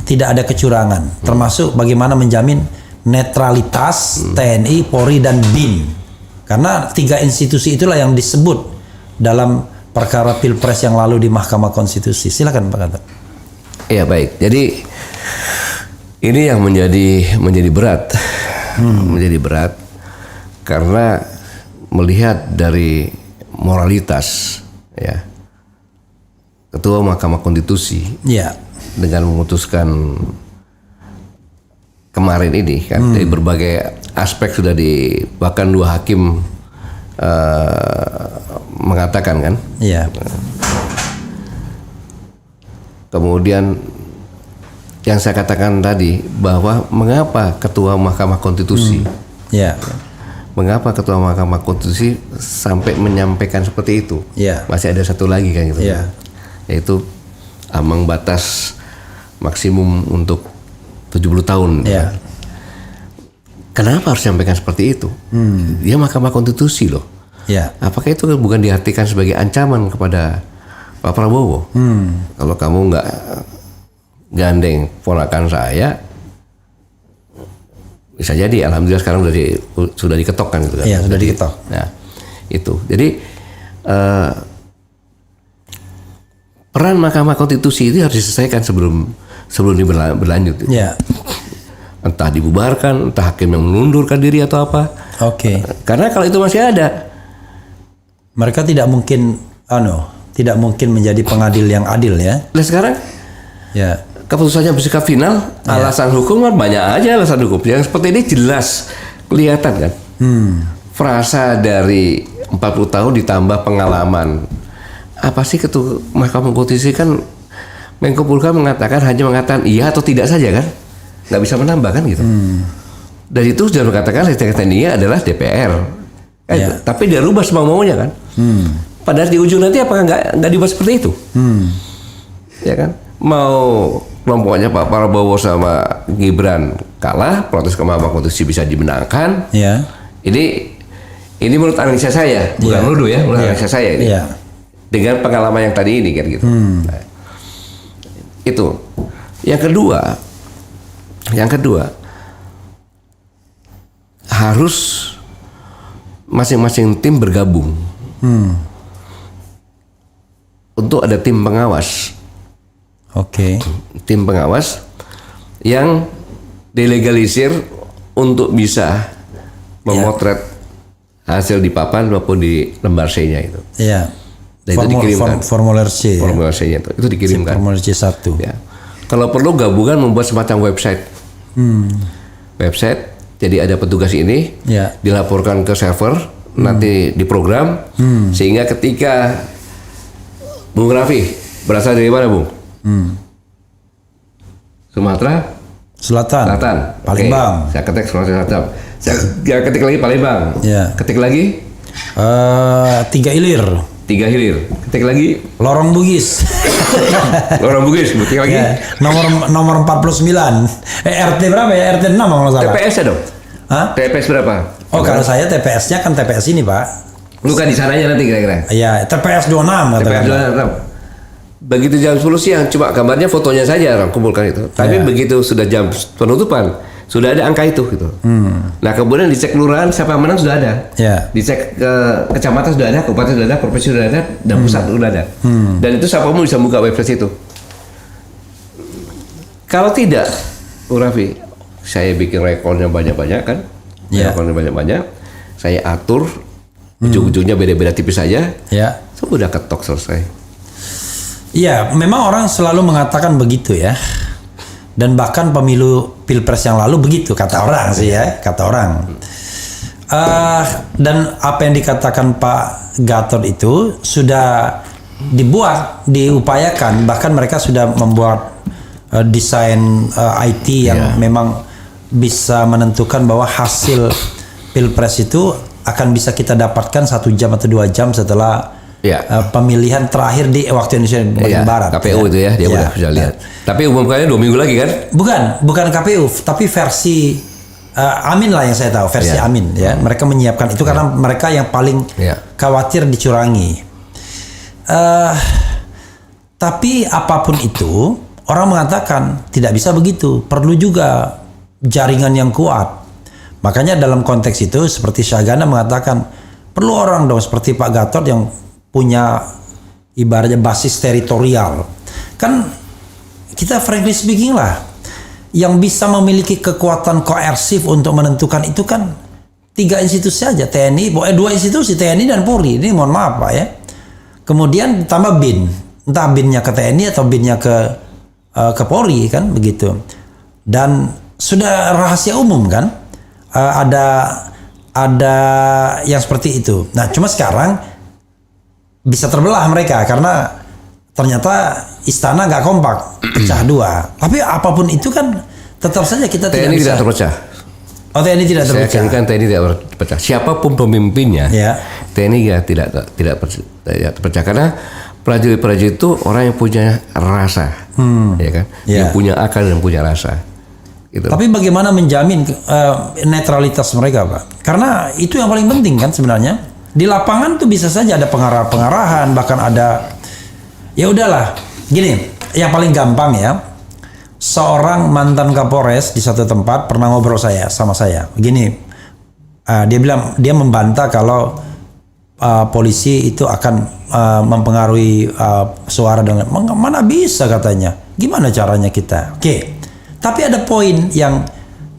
tidak ada kecurangan, termasuk bagaimana menjamin netralitas TNI, Polri dan BIN, karena tiga institusi itulah yang disebut dalam perkara Pilpres yang lalu di Mahkamah Konstitusi. Silakan Pak Gatot. Iya baik, jadi ini yang menjadi berat, menjadi berat karena melihat dari moralitas ya, Ketua Mahkamah Konstitusi dengan memutuskan kemarin ini kan dari berbagai aspek sudah bahkan dua hakim mengatakan kan. Kemudian yang saya katakan tadi bahwa mengapa Ketua Mahkamah Konstitusi mengapa Ketua Mahkamah Konstitusi sampai menyampaikan seperti itu. Masih ada satu lagi kan gitu. Yaitu ambang batas maksimum untuk 70 tahun. Kenapa harus menyampaikan seperti itu? Dia Mahkamah Konstitusi loh. Apakah itu bukan diartikan sebagai ancaman kepada Pak Prabowo? Kalau kamu nggak gandeng ponakan saya, bisa jadi alhamdulillah sekarang sudah diketok kan gitu kan. Sudah diketok. Nah, itu. Jadi peran Mahkamah Konstitusi itu harus diselesaikan sebelum ini berlanjut. Entah dibubarkan, entah hakim yang mengundurkan diri atau apa. Karena kalau itu masih ada, mereka tidak mungkin tidak mungkin menjadi pengadil yang adil ya. Nah sekarang Ya. keputusannya bersikap final, alasan hukum kan banyak aja alasan hukum. Yang seperti ini jelas kelihatan kan. Frasa dari 40 tahun ditambah pengalaman. Apa sih Ketua Mahkamah Konstitusi kan Menko Polhukam hanya mengatakan iya atau tidak saja kan, nggak bisa menambah kan gitu. Dan itu sudah mengatakan legislatifnya adalah DPR. Tapi dia rubah semau maunya kan. Padahal di ujung nanti apakah nggak dibuat seperti itu? Ya kan? Mau kelompoknya Pak Prabowo sama Gibran kalah, protes ke Mahkamah Konstitusi bisa dimenangkan. Ya. Ini menurut analisa saya, bukan nuduh ya, menurut analisa saya ini. Dengan pengalaman yang tadi ini kan gitu. Nah, itu. Yang kedua harus masing-masing tim bergabung. Untuk ada tim pengawas. Oke. Tim pengawas yang delegalisir untuk bisa memotret hasil di papan maupun di lembar C-nya itu. Iya. Dan itu dikirimkan. Formulir C. Formulir C-nya itu dikirimkan. Formulir C1. Ya. Kalau perlu gabungan membuat semacam website. Website. Jadi ada petugas ini dilaporkan ke server, nanti diprogram sehingga ketika Bung Raffi berasal dari mana, Bung? Sumatera Selatan. Palembang. Saya ketik Sumatera Selatan. Saya ketik lagi Palembang. Ketik lagi 3 Ilir. 3 Hilir. Ketik lagi Lorong Bugis. Lorong Bugis. Ketik lagi nomor 49. RT berapa ya? RT 6 kalau nggak salah. TPS ya dong? Hah? TPS berapa? Oh, kalau saya TPS-nya kan TPS ini, Pak. Lu kan di sananya nanti kira-kira. Iya, TPS 26 TPS 26. Begitu jam 10 siang, cuma gambarnya fotonya saja orang kumpulkan itu. Tapi begitu sudah jam penutupan, sudah ada angka itu gitu. Nah kemudian dicek kelurahan siapa yang menang sudah ada. Dicek ke kecamatan sudah ada, kabupaten sudah ada, provinsi sudah ada, dan pusat sudah ada. Dan itu siapapun bisa buka website itu. Kalau tidak, Raffi, saya bikin rekornya banyak-banyak kan, rekornya banyak-banyak, saya atur, ujung-ujungnya beda-beda tipis saja, sudah ketok selesai. Iya, memang orang selalu mengatakan begitu ya. Dan bahkan pemilu pilpres yang lalu begitu kata orang sih ya, kata orang. Dan apa yang dikatakan Pak Gatot itu sudah dibuat, diupayakan. Bahkan mereka sudah membuat desain IT yang memang bisa menentukan bahwa hasil pilpres itu akan bisa kita dapatkan 1 jam atau 2 jam setelah pemilihan terakhir di waktu Indonesia bagian barat. KPU itu ya, dia udah bisa lihat. Tapi umumkannya 2 minggu lagi kan? Bukan KPU, tapi versi Amin lah yang saya tahu, versi Amin ya. Mereka menyiapkan itu karena mereka yang paling khawatir dicurangi. Tapi apapun itu, orang mengatakan tidak bisa begitu, perlu juga jaringan yang kuat. Makanya dalam konteks itu seperti Syahgana mengatakan perlu orang dong seperti Pak Gatot yang punya ibaratnya basis teritorial. Kan kita frankly speaking lah, yang bisa memiliki kekuatan koersif untuk menentukan itu kan 3 institusi saja, TNI, 2 institusi, TNI dan Polri. Ini mohon maaf Pak ya. Kemudian tambah BIN, entah BIN-nya ke TNI atau BIN-nya ke Polri kan begitu. Dan sudah rahasia umum kan, ada yang seperti itu. Nah cuma sekarang bisa terbelah mereka karena ternyata istana nggak kompak, pecah 2. Tapi apapun itu kan tetap saja kita TNI tidak terpecah. Oh, TNI tidak terpecah. Saya kan TNI tidak terpecah. Siapapun pemimpinnya, TNI tidak terpecah karena prajurit-prajurit itu orang yang punya rasa, ya kan, yang punya akal dan punya rasa. Gitu. Tapi bagaimana menjamin netralitas mereka, Pak? Karena itu yang paling penting kan sebenarnya. Di lapangan tuh bisa saja ada pengarahan, bahkan ada ya udahlah. Gini, yang paling gampang ya. Seorang mantan Kapolres di satu tempat pernah ngobrol sama saya. Begini, dia bilang dia membantah kalau polisi itu akan mempengaruhi suara dan mana bisa katanya. Gimana caranya kita? Oke. Tapi ada poin yang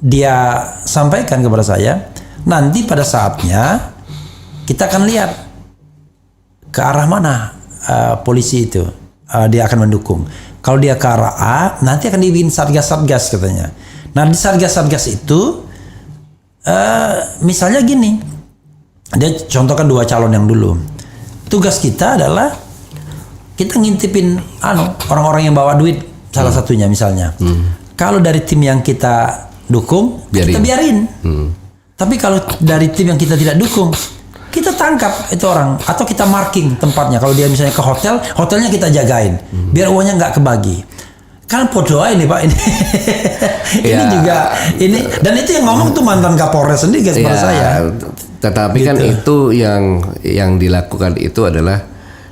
dia sampaikan kepada saya. Nanti pada saatnya kita akan lihat ke arah mana polisi itu dia akan mendukung. Kalau dia ke arah A, nanti akan dibikin satgas-satgas katanya. Nah di satgas-satgas itu misalnya gini, dia contohkan 2 calon yang dulu. Tugas kita adalah kita ngintipin orang-orang yang bawa duit salah satunya misalnya. Kalau dari tim yang kita dukung, kita biarin. Tapi kalau dari tim yang kita tidak dukung, kita tangkap itu orang atau kita marking tempatnya. Kalau dia misalnya ke hotel, hotelnya kita jagain biar uangnya nggak kebagi. Kan podo aja nih Pak ini. Ini juga ini dan itu yang ngomong tuh mantan Kapolres sendiri kepada saya. Tetapi kan itu yang dilakukan itu adalah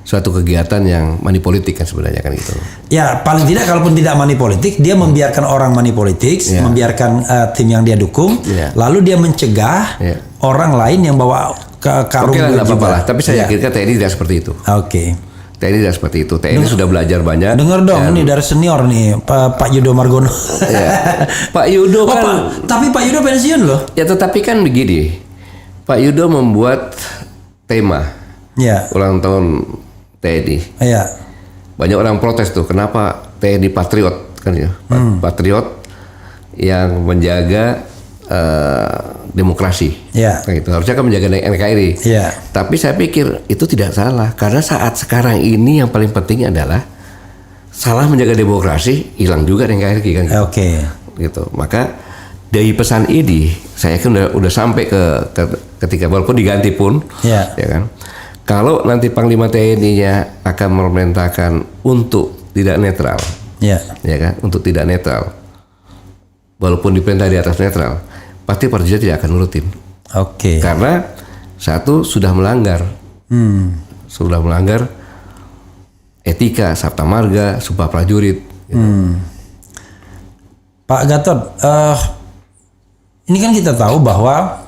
suatu kegiatan yang money politik kan sebenarnya kan gitu. Ya paling tidak kalaupun tidak money politik, dia membiarkan orang money politik, membiarkan tim yang dia dukung, lalu dia mencegah orang lain yang bawa ke karung lah, juga. Apa-apa lah. Tapi saya yakin TNI tidak seperti itu. TNI tidak seperti itu. TNI sudah belajar banyak. Dengar dong, ini dari senior nih, Pak Yudo Margono. Pak Yudo kan. Tapi Pak Yudo pensiun loh. Ya tetapi kan begini, Pak Yudo membuat tema ulang tahun TNI. Banyak orang protes tuh, kenapa TNI patriot kan ya? Patriot yang menjaga demokrasi, gitu. Harusnya kan menjaga NKRI. Tapi saya pikir itu tidak salah karena saat sekarang ini yang paling penting adalah salah menjaga demokrasi, hilang juga NKRI kan. Gitu. Maka dari pesan ini saya yakin udah sampai ke ketika walaupun diganti pun, ya kan. Kalau nanti Panglima TNI-nya akan memerintahkan untuk tidak netral, ya kan, untuk tidak netral, walaupun diperintah di atas netral, pasti prajurit tidak akan nurutin. Karena satu sudah melanggar, etika, sabta marga, sumpah prajurit. Gitu. Pak Gatot, ini kan kita tahu bahwa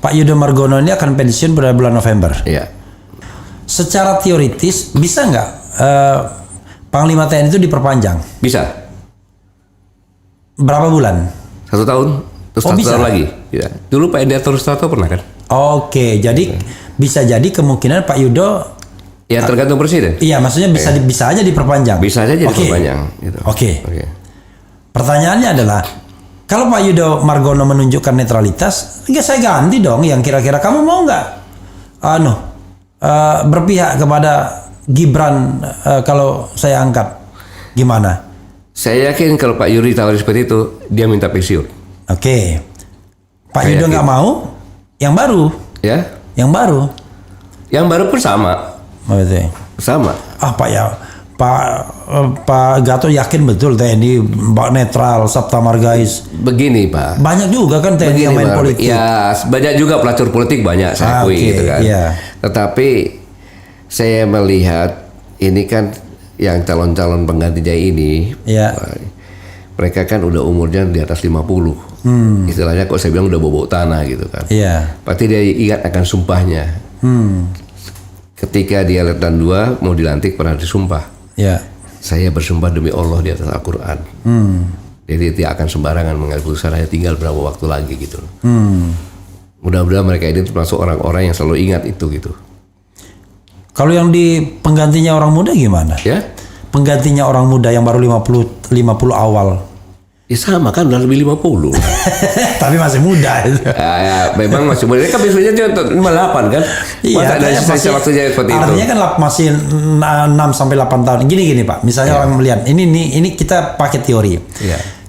Pak Yudo Margono ini akan pensiun pada bulan November. Secara teoritis bisa nggak Panglima TNI itu diperpanjang? Bisa. Berapa bulan? 1 tahun. Terus 1 tahun lagi. Ya. Dulu Pak Endiatur Sutarto pernah kan? Jadi bisa jadi kemungkinan Pak Yudo. Ya tergantung presiden. Iya, maksudnya bisa aja diperpanjang. Bisa aja diperpanjang. Gitu. Pertanyaannya adalah, kalau Pak Yudo Margono menunjukkan netralitas, ya saya ganti dong. Yang kira-kira kamu mau nggak? Berpihak kepada Gibran kalau saya angkat, gimana? Saya yakin kalau Pak Yuri tawari seperti itu, dia minta pensiun. Pak Yudo nggak mau, yang baru. Yang baru pun sama. Sama. Pak Gatot yakin betul TNI netral, sabta margais. Begini Pak. Banyak juga kan TNI yang main politik. Ya banyak juga pelacur politik banyak saya akui gitu kan. Tetapi saya melihat ini kan yang calon-calon penggantinya ini, mereka kan udah umurnya di atas 50. Istilahnya kok saya bilang udah bobok tanah gitu kan. Pasti dia ingat akan sumpahnya. Ketika dia letnan 2 mau dilantik pernah disumpah. Saya bersumpah demi Allah di atas Al-Quran. Jadi tidak akan sembarangan mengambil keputusan, hanya tinggal berapa waktu lagi gitu. Mudah-mudahan mereka ini termasuk orang-orang yang selalu ingat itu gitu. Kalau yang di penggantinya orang muda gimana? Penggantinya orang muda yang baru 50 awal. Ya sama kan, udah lebih 50. Tapi masih muda. Memang masih muda. Kan biasanya dia 58 kan? Masa ada sisa waktunya seperti itu. Artinya kan masih 6-8 tahun. Gini Pak, misalnya orang melihat, ini kita pakai teori.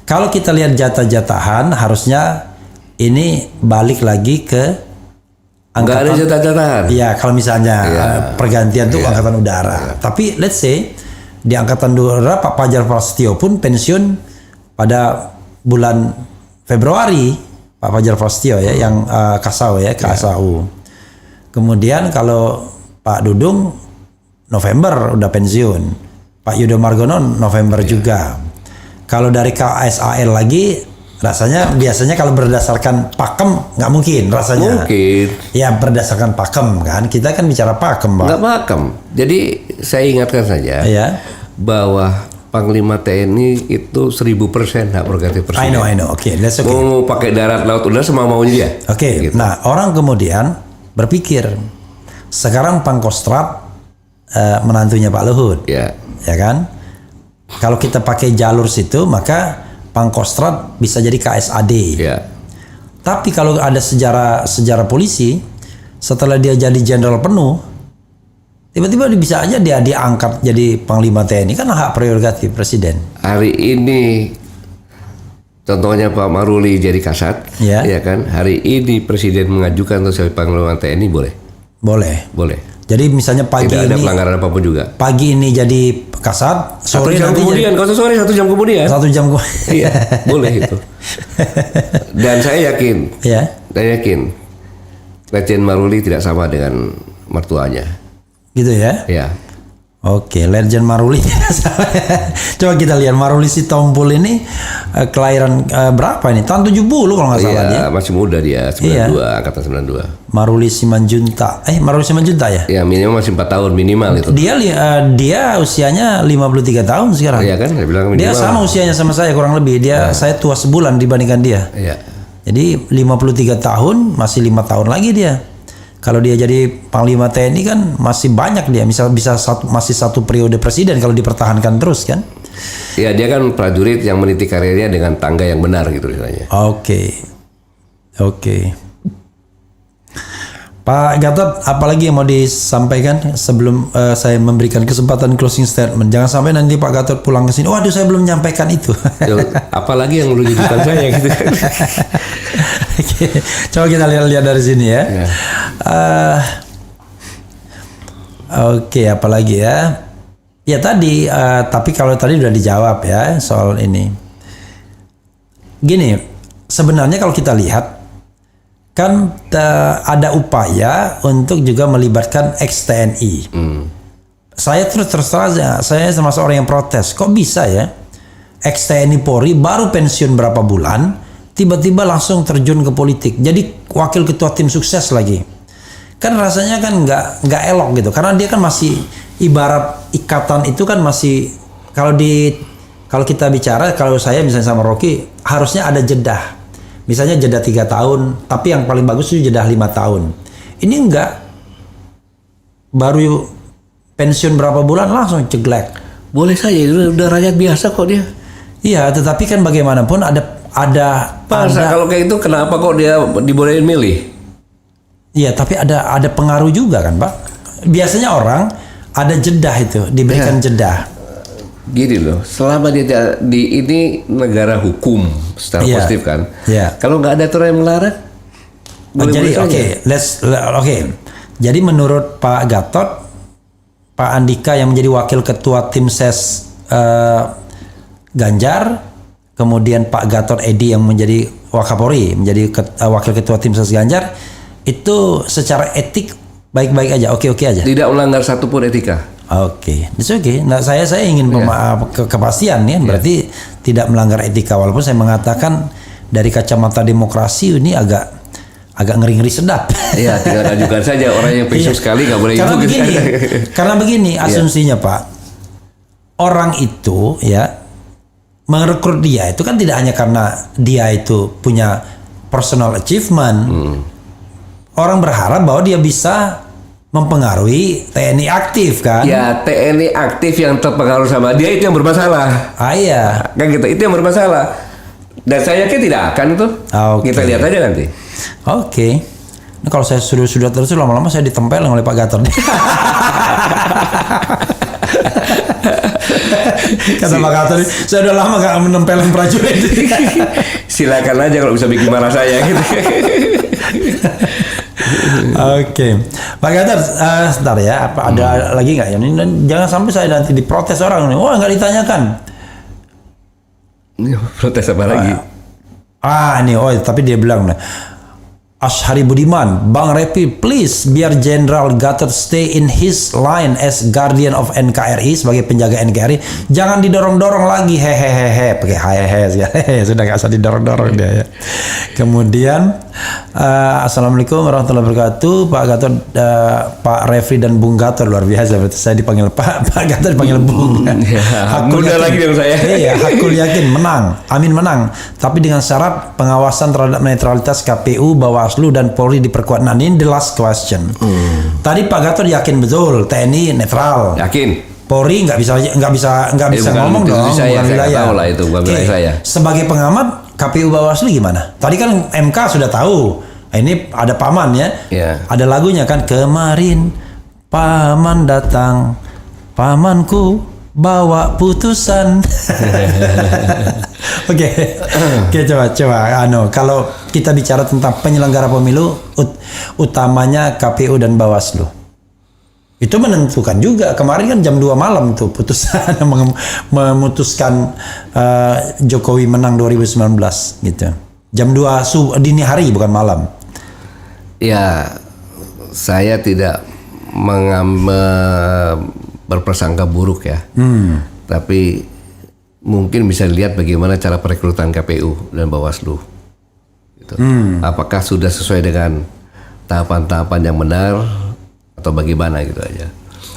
Kalau kita lihat jatah-jatahan, harusnya ini balik lagi ke angkatan. Nggak ada jatah-jatahan. Iya, kalau misalnya pergantian tuh angkatan udara. Tapi let's say, di angkatan udara Pak Fajar Prasetyo pun pensiun pada bulan Februari, Pak Fajar Prasetyo yang Kasau KSAU. Kemudian kalau Pak Dudung November udah pensiun, Pak Yudo Margono November juga. Kalau dari KSAL lagi, rasanya biasanya kalau berdasarkan pakem nggak mungkin rasanya. Ya berdasarkan pakem kan, kita kan bicara pakem Pak. Nggak pakem. Jadi saya ingatkan saja bahwa Panglima TNI itu 1000% hak prerogatif presiden. I know. That's okay. Mau pakai darat, laut, udara semua maunya dia. Gitu. Nah orang kemudian berpikir, sekarang Pangkostrat menantunya Pak Luhut. Ya. Ya kan? Kalau kita pakai jalur situ, maka Pangkostrat bisa jadi KSAD. Ya. Tapi kalau ada sejarah polisi, setelah dia jadi jenderal penuh, tiba-tiba bisa aja dia diangkat jadi Panglima TNI, kan hak prerogatif presiden. Hari ini contohnya Pak Maruli jadi Kasat, Ya. ya kan? Hari ini Presiden mengajukan untuk sebagai Panglima TNI boleh. Boleh. Jadi misalnya pagi Tidak ada ini, pelanggaran apapun juga. pagi ini jadi Kasat, Satu sore jam nanti kemudian, kalau sore 1 jam kemudian. 1 jam Iya, boleh itu. Dan saya yakin, Ya. Legend Maruli tidak sama dengan mertuanya. Gitu ya. Ya. Oke, Legend Maruli. Coba kita lihat Maruli Sitompul ini kelahiran berapa ini? Tahun 70 kalau nggak salah dia. Iya, masih muda dia, 92, angkatan 92. Maruli Simanjunta. Maruli Simanjunta ya? Ya, minimal masih 4 tahun minimal itu. Dia usianya 53 tahun sekarang. Iya kan, saya bilang minimal. Dia sama usianya sama saya kurang lebih. Saya tua sebulan dibandingkan dia. Iya. Jadi 53 tahun, masih 5 tahun lagi dia. Kalau dia jadi Panglima TNI kan masih banyak dia, masih satu periode presiden kalau dipertahankan terus kan. Ya, dia kan prajurit yang meniti karirnya dengan tangga yang benar gitu istilahnya. Oke. Pak Gatot, apalagi yang mau disampaikan sebelum saya memberikan kesempatan closing statement? Jangan sampai nanti Pak Gatot pulang ke sini, waduh saya belum menyampaikan itu. Apalagi yang lu jujukan saya gitu kan. Oke, coba kita lihat dari sini ya. Ya. Oke, apalagi ya? Ya tadi, tapi kalau tadi udah dijawab ya soal ini. Gini, sebenarnya kalau kita lihat kan ada upaya untuk juga melibatkan ex-TNI. Saya terus terang, saya termasuk orang yang protes. Kok bisa ya ex-TNI Polri baru pensiun berapa bulan, tiba-tiba langsung terjun ke politik. Jadi wakil ketua tim sukses lagi. Kan rasanya kan nggak elok gitu. Karena dia kan masih ibarat ikatan itu kan masih kalau kita bicara, kalau saya misalnya sama Rocky harusnya ada jeda. Misalnya jeda 3 tahun, tapi yang paling bagus itu jeda 5 tahun. Ini enggak. Baru pensiun berapa bulan langsung ceglek. Boleh saja, itu udah rakyat biasa kok dia. Iya, tetapi kan bagaimanapun ada Kalau kayak itu kenapa kok dia dibolehin milih? Iya, tapi ada pengaruh juga kan, Pak. Biasanya orang ada jeda itu, diberikan jeda. Gini loh, selama dia di ini negara hukum secara positif kan. Iya. Kalau nggak ada aturan yang melarang, Jadi oke. Jadi menurut Pak Gatot, Pak Andika yang menjadi wakil ketua tim ses Ganjar, kemudian Pak Gatot Edi yang menjadi Wakapolri, menjadi wakil ketua tim ses Ganjar, itu secara etik baik-baik aja, oke-oke aja. Tidak melanggar satupun etika. Oke, it's okay. Nah, saya ingin kepastian ya, berarti tidak melanggar etika. Walaupun saya mengatakan dari kacamata demokrasi ini agak ngeri-ngeri sedap. Iya, tinggal ajukan saja orang yang pensiun sekali nggak boleh Karena begini asumsinya Pak, orang itu ya merekrut dia itu kan tidak hanya karena dia itu punya personal achievement. Orang berharap bahwa dia bisa mempengaruhi TNI aktif kan? Ya, TNI aktif yang terpengaruh sama dia itu yang bermasalah. Iya. Kan gitu, itu yang bermasalah. Dan saya yakin tidak akan itu. Oke. Kita lihat aja nanti. Oke. Nah, kalau saya sudah terus lama-lama saya ditempel oleh Pak Gatot. Kata Pak Gatot, saya udah lama gak menempelin prajurit. Silakan aja kalau bisa bikin marah saya gitu. Oke, Pak Gatot, sebentar ya. Apa ada lagi nggak ya? Jangan sampai saya nanti diprotes orang nih. Wah, nggak ditanyakan. Protes apa lagi? Tapi dia bilang nih. Ashari Budiman, Bang Repi, please biar Jenderal Gatot stay in his line as guardian of NKRI sebagai penjaga NKRI. Jangan didorong-dorong lagi, hehehe, pakai hehehe, sudah nggak usah didorong-dorong dia ya. Kemudian Assalamualaikum warahmatullahi wabarakatuh, Pak Gatot, Pak Refri dan Bung Gatot, luar biasa. Berarti saya dipanggil Pak Gatot dipanggil Bung. Hakul muda yakin, lagi dong saya. Iya, Hakul yakin menang, Amin menang. Tapi dengan syarat pengawasan terhadap netralitas KPU, Bawaslu dan Polri diperkuat. Nah, ini the last question. Tadi Pak Gatot yakin betul TNI netral. Yakin? Polri nggak bisa bukan ngomong dong, saya, bukan nggak wilayah. tahu lah itu, bukan wilayah saya. Sebagai pengamat KPU Bawaslu gimana? Tadi kan MK sudah tahu. Ini ada paman ya. Ya. Ada lagunya kan, kemarin paman datang, pamanku bawa putusan. Oke, coba kalau kita bicara tentang penyelenggara pemilu, utamanya KPU dan Bawaslu. Itu menentukan juga. Kemarin kan jam 2 malam tuh putusan memutuskan Jokowi menang 2019 gitu. Jam 2 dini hari bukan malam. Ya, saya tidak berprasangka buruk ya. Tapi mungkin bisa dilihat bagaimana cara perekrutan KPU dan Bawaslu. Gitu. Apakah sudah sesuai dengan tahapan-tahapan yang benar atau bagaimana gitu aja.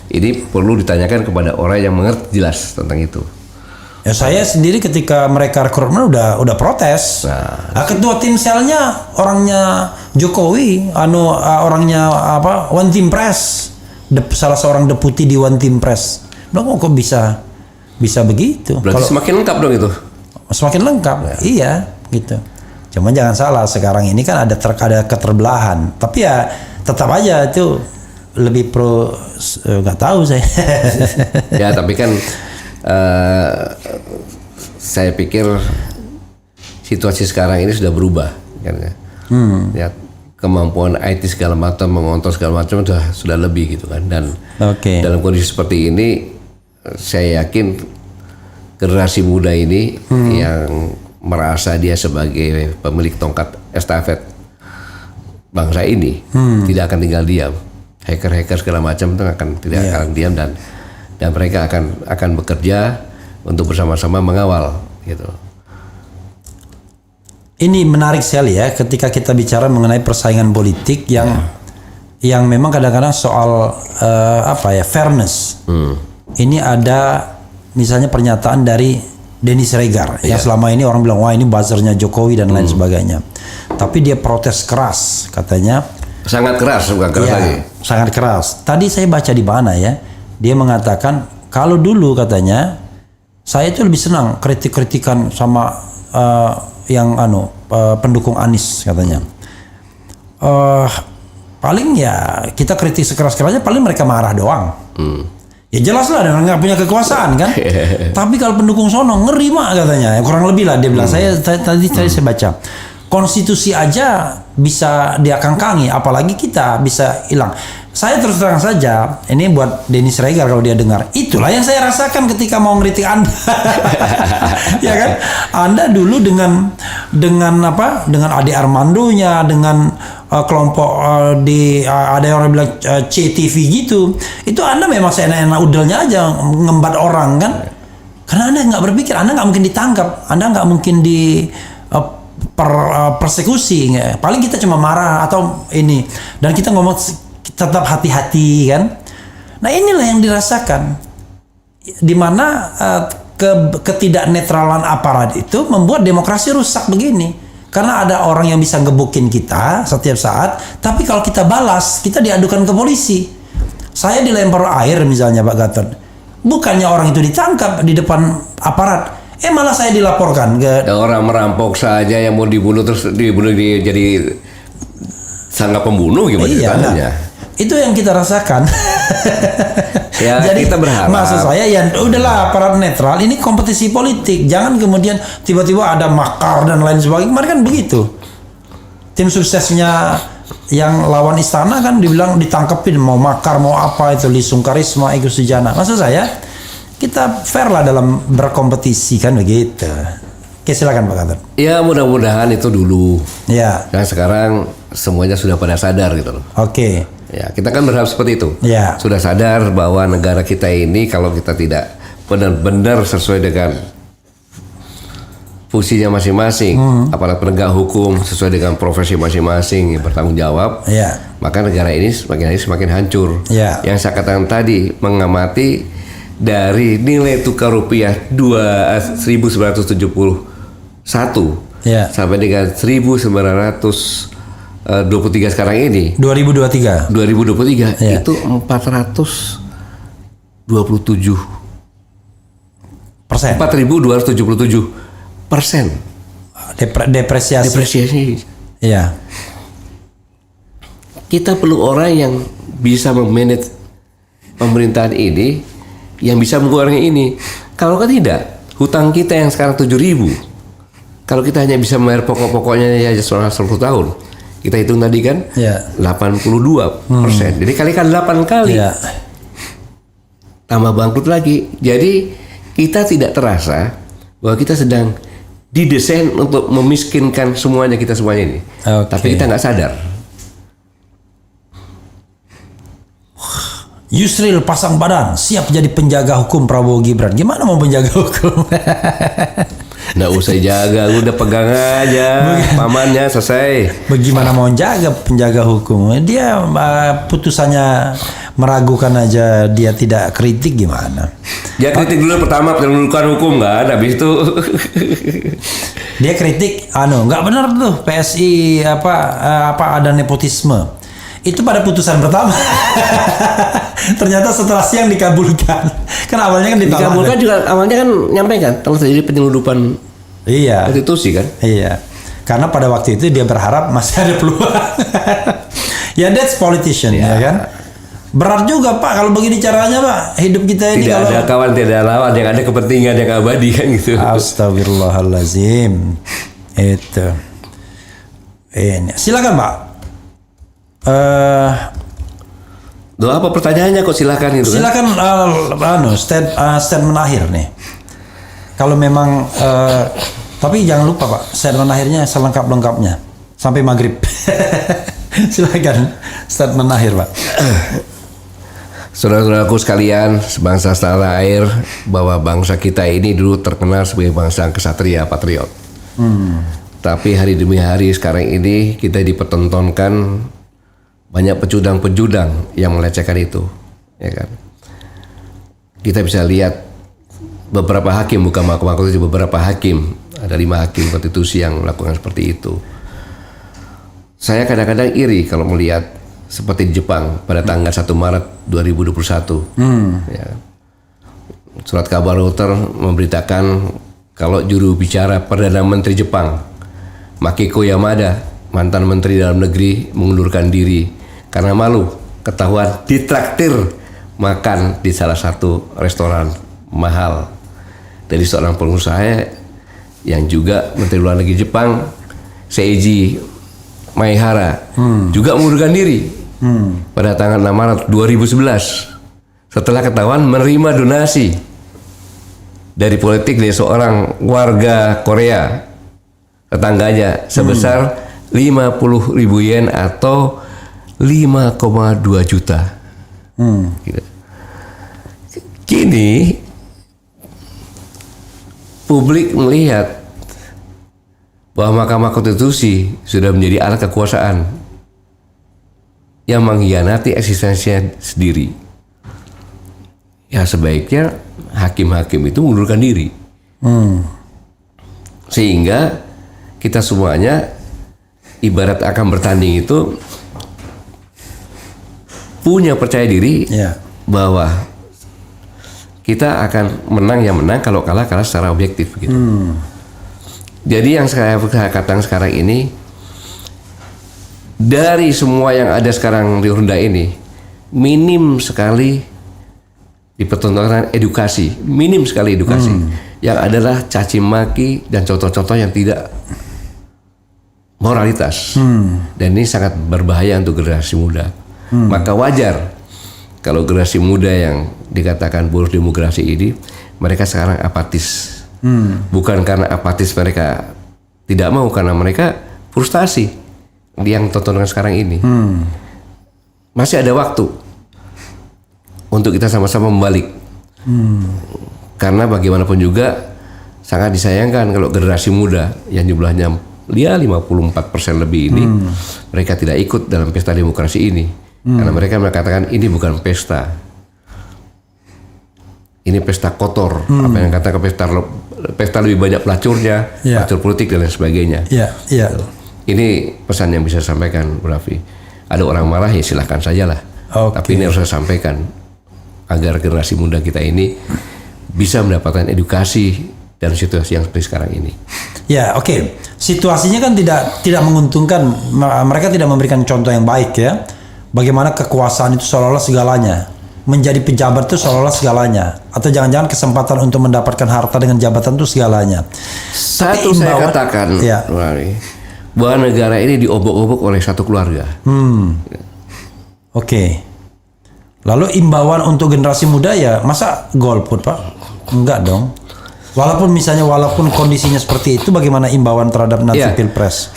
Ini perlu ditanyakan kepada orang yang mengerti jelas tentang itu. Ya, saya sendiri ketika mereka rekrutmen udah protes. Nah, ketua tim selnya orangnya Jokowi, orangnya apa? One Team Press, salah seorang deputi di One Team Press. Kok bisa begitu? Berarti semakin lengkap dong itu. Semakin lengkap, ya. Iya, gitu. Cuman jangan salah, sekarang ini kan ada keterbelahan. Tapi ya tetap aja itu lebih pro, nggak tahu saya. Ya, tapi kan saya pikir situasi sekarang ini sudah berubah kan ya. Ya, kemampuan IT segala macam, mengontrol segala macam sudah lebih gitu kan. Dan dalam kondisi seperti ini saya yakin generasi muda ini yang merasa dia sebagai pemilik tongkat estafet bangsa ini tidak akan tinggal diam. Hacker segala macam itu tidak akan diam, dan mereka akan bekerja untuk bersama-sama mengawal gitu. Ini menarik sekali ya ketika kita bicara mengenai persaingan politik yang memang kadang-kadang soal fairness. Ini ada misalnya pernyataan dari Denny Siregar yang selama ini orang bilang wah ini buzzernya Jokowi dan lain sebagainya. Tapi dia protes keras katanya. Sangat keras, bukan keras lagi. Sangat keras. Tadi saya baca di mana ya, dia mengatakan kalau dulu katanya saya itu lebih senang kritik-kritikan sama pendukung Anies katanya. Paling ya kita kritik sekeras-kerasnya paling mereka marah doang. Ya jelas lah, dan nggak punya kekuasaan kan. Tapi kalau pendukung sono ngeri mak katanya. Kurang lebih lah dia bilang. Tadi saya baca. Konstitusi aja bisa dia kangkangi, apalagi kita bisa hilang. Saya terus terang saja, ini buat Denny Siregar kalau dia dengar, itulah yang saya rasakan ketika mau ngeritik Anda. Ya kan? Anda dulu dengan Ade Armandonya, dengan kelompok ada orang bilang CTV gitu, itu Anda memang seenak-enak udelnya aja ngembat orang kan? Karena Anda nggak berpikir, Anda nggak mungkin ditangkap, Anda nggak mungkin persekusi. Paling kita cuma marah atau ini, dan kita ngomong tetap hati-hati kan. Nah inilah yang dirasakan, dimana ketidaknetralan aparat itu membuat demokrasi rusak begini. Karena ada orang yang bisa ngebukin kita setiap saat, tapi kalau kita balas, kita diadukan ke polisi. Saya dilempar air misalnya Pak Gatot, bukannya orang itu ditangkap di depan aparat, malah saya dilaporkan ke orang merampok saja yang mau dibunuh terus dibunuh jadi sangat pembunuh gimana ceritanya? Itu yang kita rasakan. Ya, jadi kita berharap. Maksud saya ya udahlah aparat netral, ini kompetisi politik. Jangan kemudian tiba-tiba ada makar dan lain sebagainya. Kemarin kan begitu. Tim suksesnya yang lawan istana kan dibilang ditangkepin mau makar mau apa itu, Lisung Karisma, Egy Sujana. Maksud saya kita fair lah dalam berkompetisi kan begitu. Oke, silakan Pak Gatot. Ya mudah-mudahan itu dulu. Ya. Nah sekarang semuanya sudah pada sadar gitu loh. Oke. Ya kita kan berharap seperti itu. Ya. Sudah sadar bahwa negara kita ini kalau kita tidak benar-benar sesuai dengan fungsinya masing-masing, aparat penegak hukum sesuai dengan profesi masing-masing yang bertanggung jawab, maka negara ini semakin hari semakin hancur. Yang saya katakan tadi, mengamati dari nilai tukar rupiah 1971 sampai dengan 1923 sekarang ini, 2023 itu 427 persen, 4.277%. Depresiasi. Iya. Kita perlu orang yang bisa memanage pemerintahan ini, yang bisa mengurangi ini. Kalau kan tidak, hutang kita yang sekarang 7.000, kalau kita hanya bisa membayar pokok-pokoknya ya selama 10 tahun, kita hitung tadi kan, 82%. Jadi kalikan 8 kali, tambah bangkrut lagi. Jadi kita tidak terasa bahwa kita sedang didesain untuk memiskinkan semuanya ini. Tapi kita nggak sadar. Yusril pasang badan, siap jadi penjaga hukum Prabowo Gibran. Gimana mau penjaga hukum? Nggak usah jaga, udah pegang aja pamannya, selesai. Bagaimana mau jaga penjaga hukum? Dia putusannya meragukan aja, dia tidak kritik gimana? Dia kritik dulu pertama penundukan hukum kan, habis itu dia kritik, nggak benar tuh PSI apa ada nepotisme. Itu pada putusan pertama. Ternyata setelah siang dikabulkan. Kan awalnya kan ditolak. Dikabulkan juga awalnya kan nyampaikan telah terjadi penyeludupan konstitusi kan. Iya. Karena pada waktu itu dia berharap masih ada peluang. Ya that's politician ya kan. Berat juga Pak kalau begini caranya Pak. Hidup kita ini tidak ada kawan, tidak ada lawan, yang ada kepentingan yang abadi kan gitu. Astagfirullahalazim. Itu. Ini. Silakan Pak. Apa pertanyaannya kok silakan itu? Silakan statement akhir nih. Kalau memang tapi jangan lupa Pak, statement akhirnya selengkap-lengkapnya sampai maghrib. Silakan statement akhir Pak. Saudara-saudaraku sekalian, sebangsa setanah air, bahwa bangsa kita ini dulu terkenal sebagai bangsa kesatria, patriot. Tapi hari demi hari sekarang ini kita dipertontonkan banyak pecundang-pecundang yang melecehkan itu, ya kan? Kita bisa lihat beberapa hakim, bukan mahkamah konstitusi, beberapa hakim, ada 5 hakim konstitusi yang melakukan seperti itu. Saya kadang-kadang iri kalau melihat seperti di Jepang pada tanggal 1 Maret 2021. Ya. Surat kabar Reuters memberitakan kalau juru bicara Perdana Menteri Jepang, Makiko Yamada, mantan Menteri Dalam Negeri, mengundurkan diri karena malu ketahuan ditraktir makan di salah satu restoran mahal dari seorang pengusaha yang juga Menteri Luar Negeri Jepang, Seiji Maehara, juga mengundurkan diri pada tanggal 6 Maret 2011 setelah ketahuan menerima donasi dari politik dari seorang warga Korea tetangganya sebesar 50.000 yen atau 5,2 juta. Kini publik melihat bahwa Mahkamah Konstitusi sudah menjadi alat kekuasaan yang mengkhianati eksistensinya sendiri. Ya sebaiknya hakim-hakim itu mengundurkan diri. Sehingga kita semuanya ibarat akan bertanding itu punya percaya diri bahwa kita akan menang yang menang, kalau kalah secara objektif gitu. Jadi yang saya katakan sekarang ini, dari semua yang ada sekarang di Honda ini, minim sekali dipertontonkan edukasi, minim sekali edukasi. Yang adalah caci maki dan contoh-contoh yang tidak moralitas. Dan ini sangat berbahaya untuk generasi muda. Maka wajar kalau generasi muda yang dikatakan boros demokrasi ini, mereka sekarang apatis. Bukan karena apatis mereka tidak mau, karena mereka frustasi yang tontonan sekarang ini. Masih ada waktu untuk kita sama-sama membalik. Karena bagaimanapun juga sangat disayangkan kalau generasi muda yang jumlahnya 54% lebih ini mereka tidak ikut dalam pesta demokrasi ini karena mereka mengatakan ini bukan pesta, ini pesta kotor, apa yang katakan pesta lebih banyak pelacurnya, pelacur politik dan lain sebagainya. Ini pesan yang bisa saya sampaikan, Bu Raffi. Ada orang marah ya silahkan sajalah, tapi ini harus saya sampaikan agar generasi muda kita ini bisa mendapatkan edukasi dan situasi yang seperti sekarang ini. Ya, oke. Situasinya kan tidak menguntungkan. Mereka tidak memberikan contoh yang baik ya. Bagaimana kekuasaan itu seolah-olah segalanya. Menjadi pejabat itu seolah-olah segalanya. Atau jangan-jangan kesempatan untuk mendapatkan harta dengan jabatan itu segalanya. Satu saya katakan, bahwa negara ini diobok-obok oleh satu keluarga. Oke. Lalu imbauan untuk generasi muda ya masa golput Pak? Enggak dong. Walaupun kondisinya seperti itu, bagaimana imbauan terhadap nanti pilpres?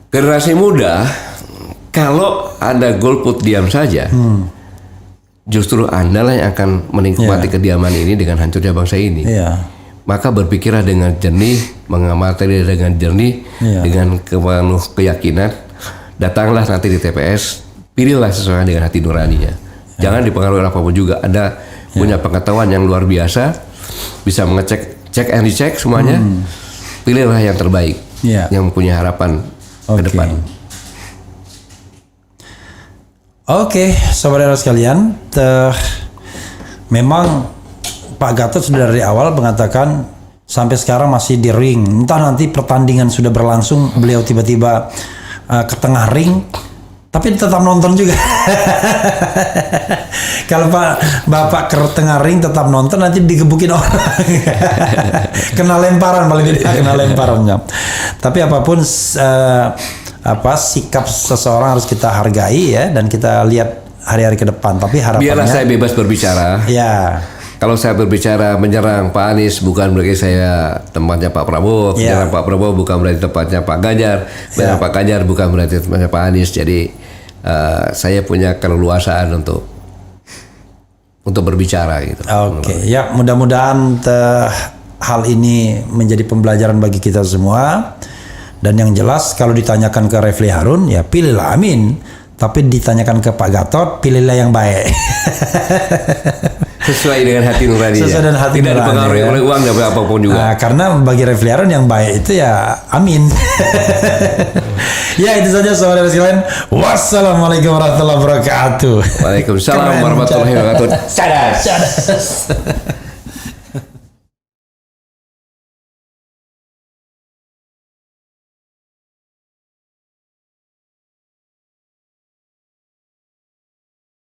Generasi muda, kalau ada golput diam saja, justru Anda lah yang akan menikmati kediaman ini dengan hancurnya bangsa ini. Maka berpikirlah dengan jernih, mengamati dengan jernih, dengan penuh keyakinan, datanglah nanti di TPS, pilihlah sesuai dengan hati nuraninya. Jangan dipengaruhi apapun juga. Anda punya pengetahuan yang luar biasa, bisa mengecek, cek and dicek semuanya. Pilihlah yang terbaik, yang punya harapan ke depan. Oke, saudara sekalian, memang Pak Gatot sudah dari awal mengatakan sampai sekarang masih di ring. Entah nanti pertandingan sudah berlangsung, beliau tiba-tiba ke tengah ring, tapi tetap nonton juga. Kalau Bapak ke tengah ring tetap nonton, nanti digebukin orang. Kena lemparan paling tidak, kena lemparannya. Tapi apapun sikap seseorang harus kita hargai ya, dan kita lihat hari-hari ke depan. Tapi harapannya biarlah saya bebas berbicara. Ya. Kalau saya berbicara menyerang Pak Anies bukan berarti saya tempatnya Pak Prabowo, menyerang Pak Prabowo bukan berarti tempatnya Pak Ganjar, menyerang Pak Ganjar bukan berarti tempatnya Pak Anies. Jadi saya punya keleluasaan untuk berbicara gitu. Oke, ya mudah-mudahan hal ini menjadi pembelajaran bagi kita semua. Dan yang jelas kalau ditanyakan ke Refli Harun ya pilihlah Amin, tapi ditanyakan ke Pak Gatot pilihlah yang baik. Sesuai dengan hati nurani. Sesuai dengan hati nurani. Tidak dipengaruhi oleh uang dan apapun juga. Nah, karena bagi Refli Harun yang baik itu ya Amin. Ya itu saja saudara sekalian. Wassalamualaikum warahmatullahi wabarakatuh. Waalaikumsalam warahmatullahi wabarakatuh. Cadas.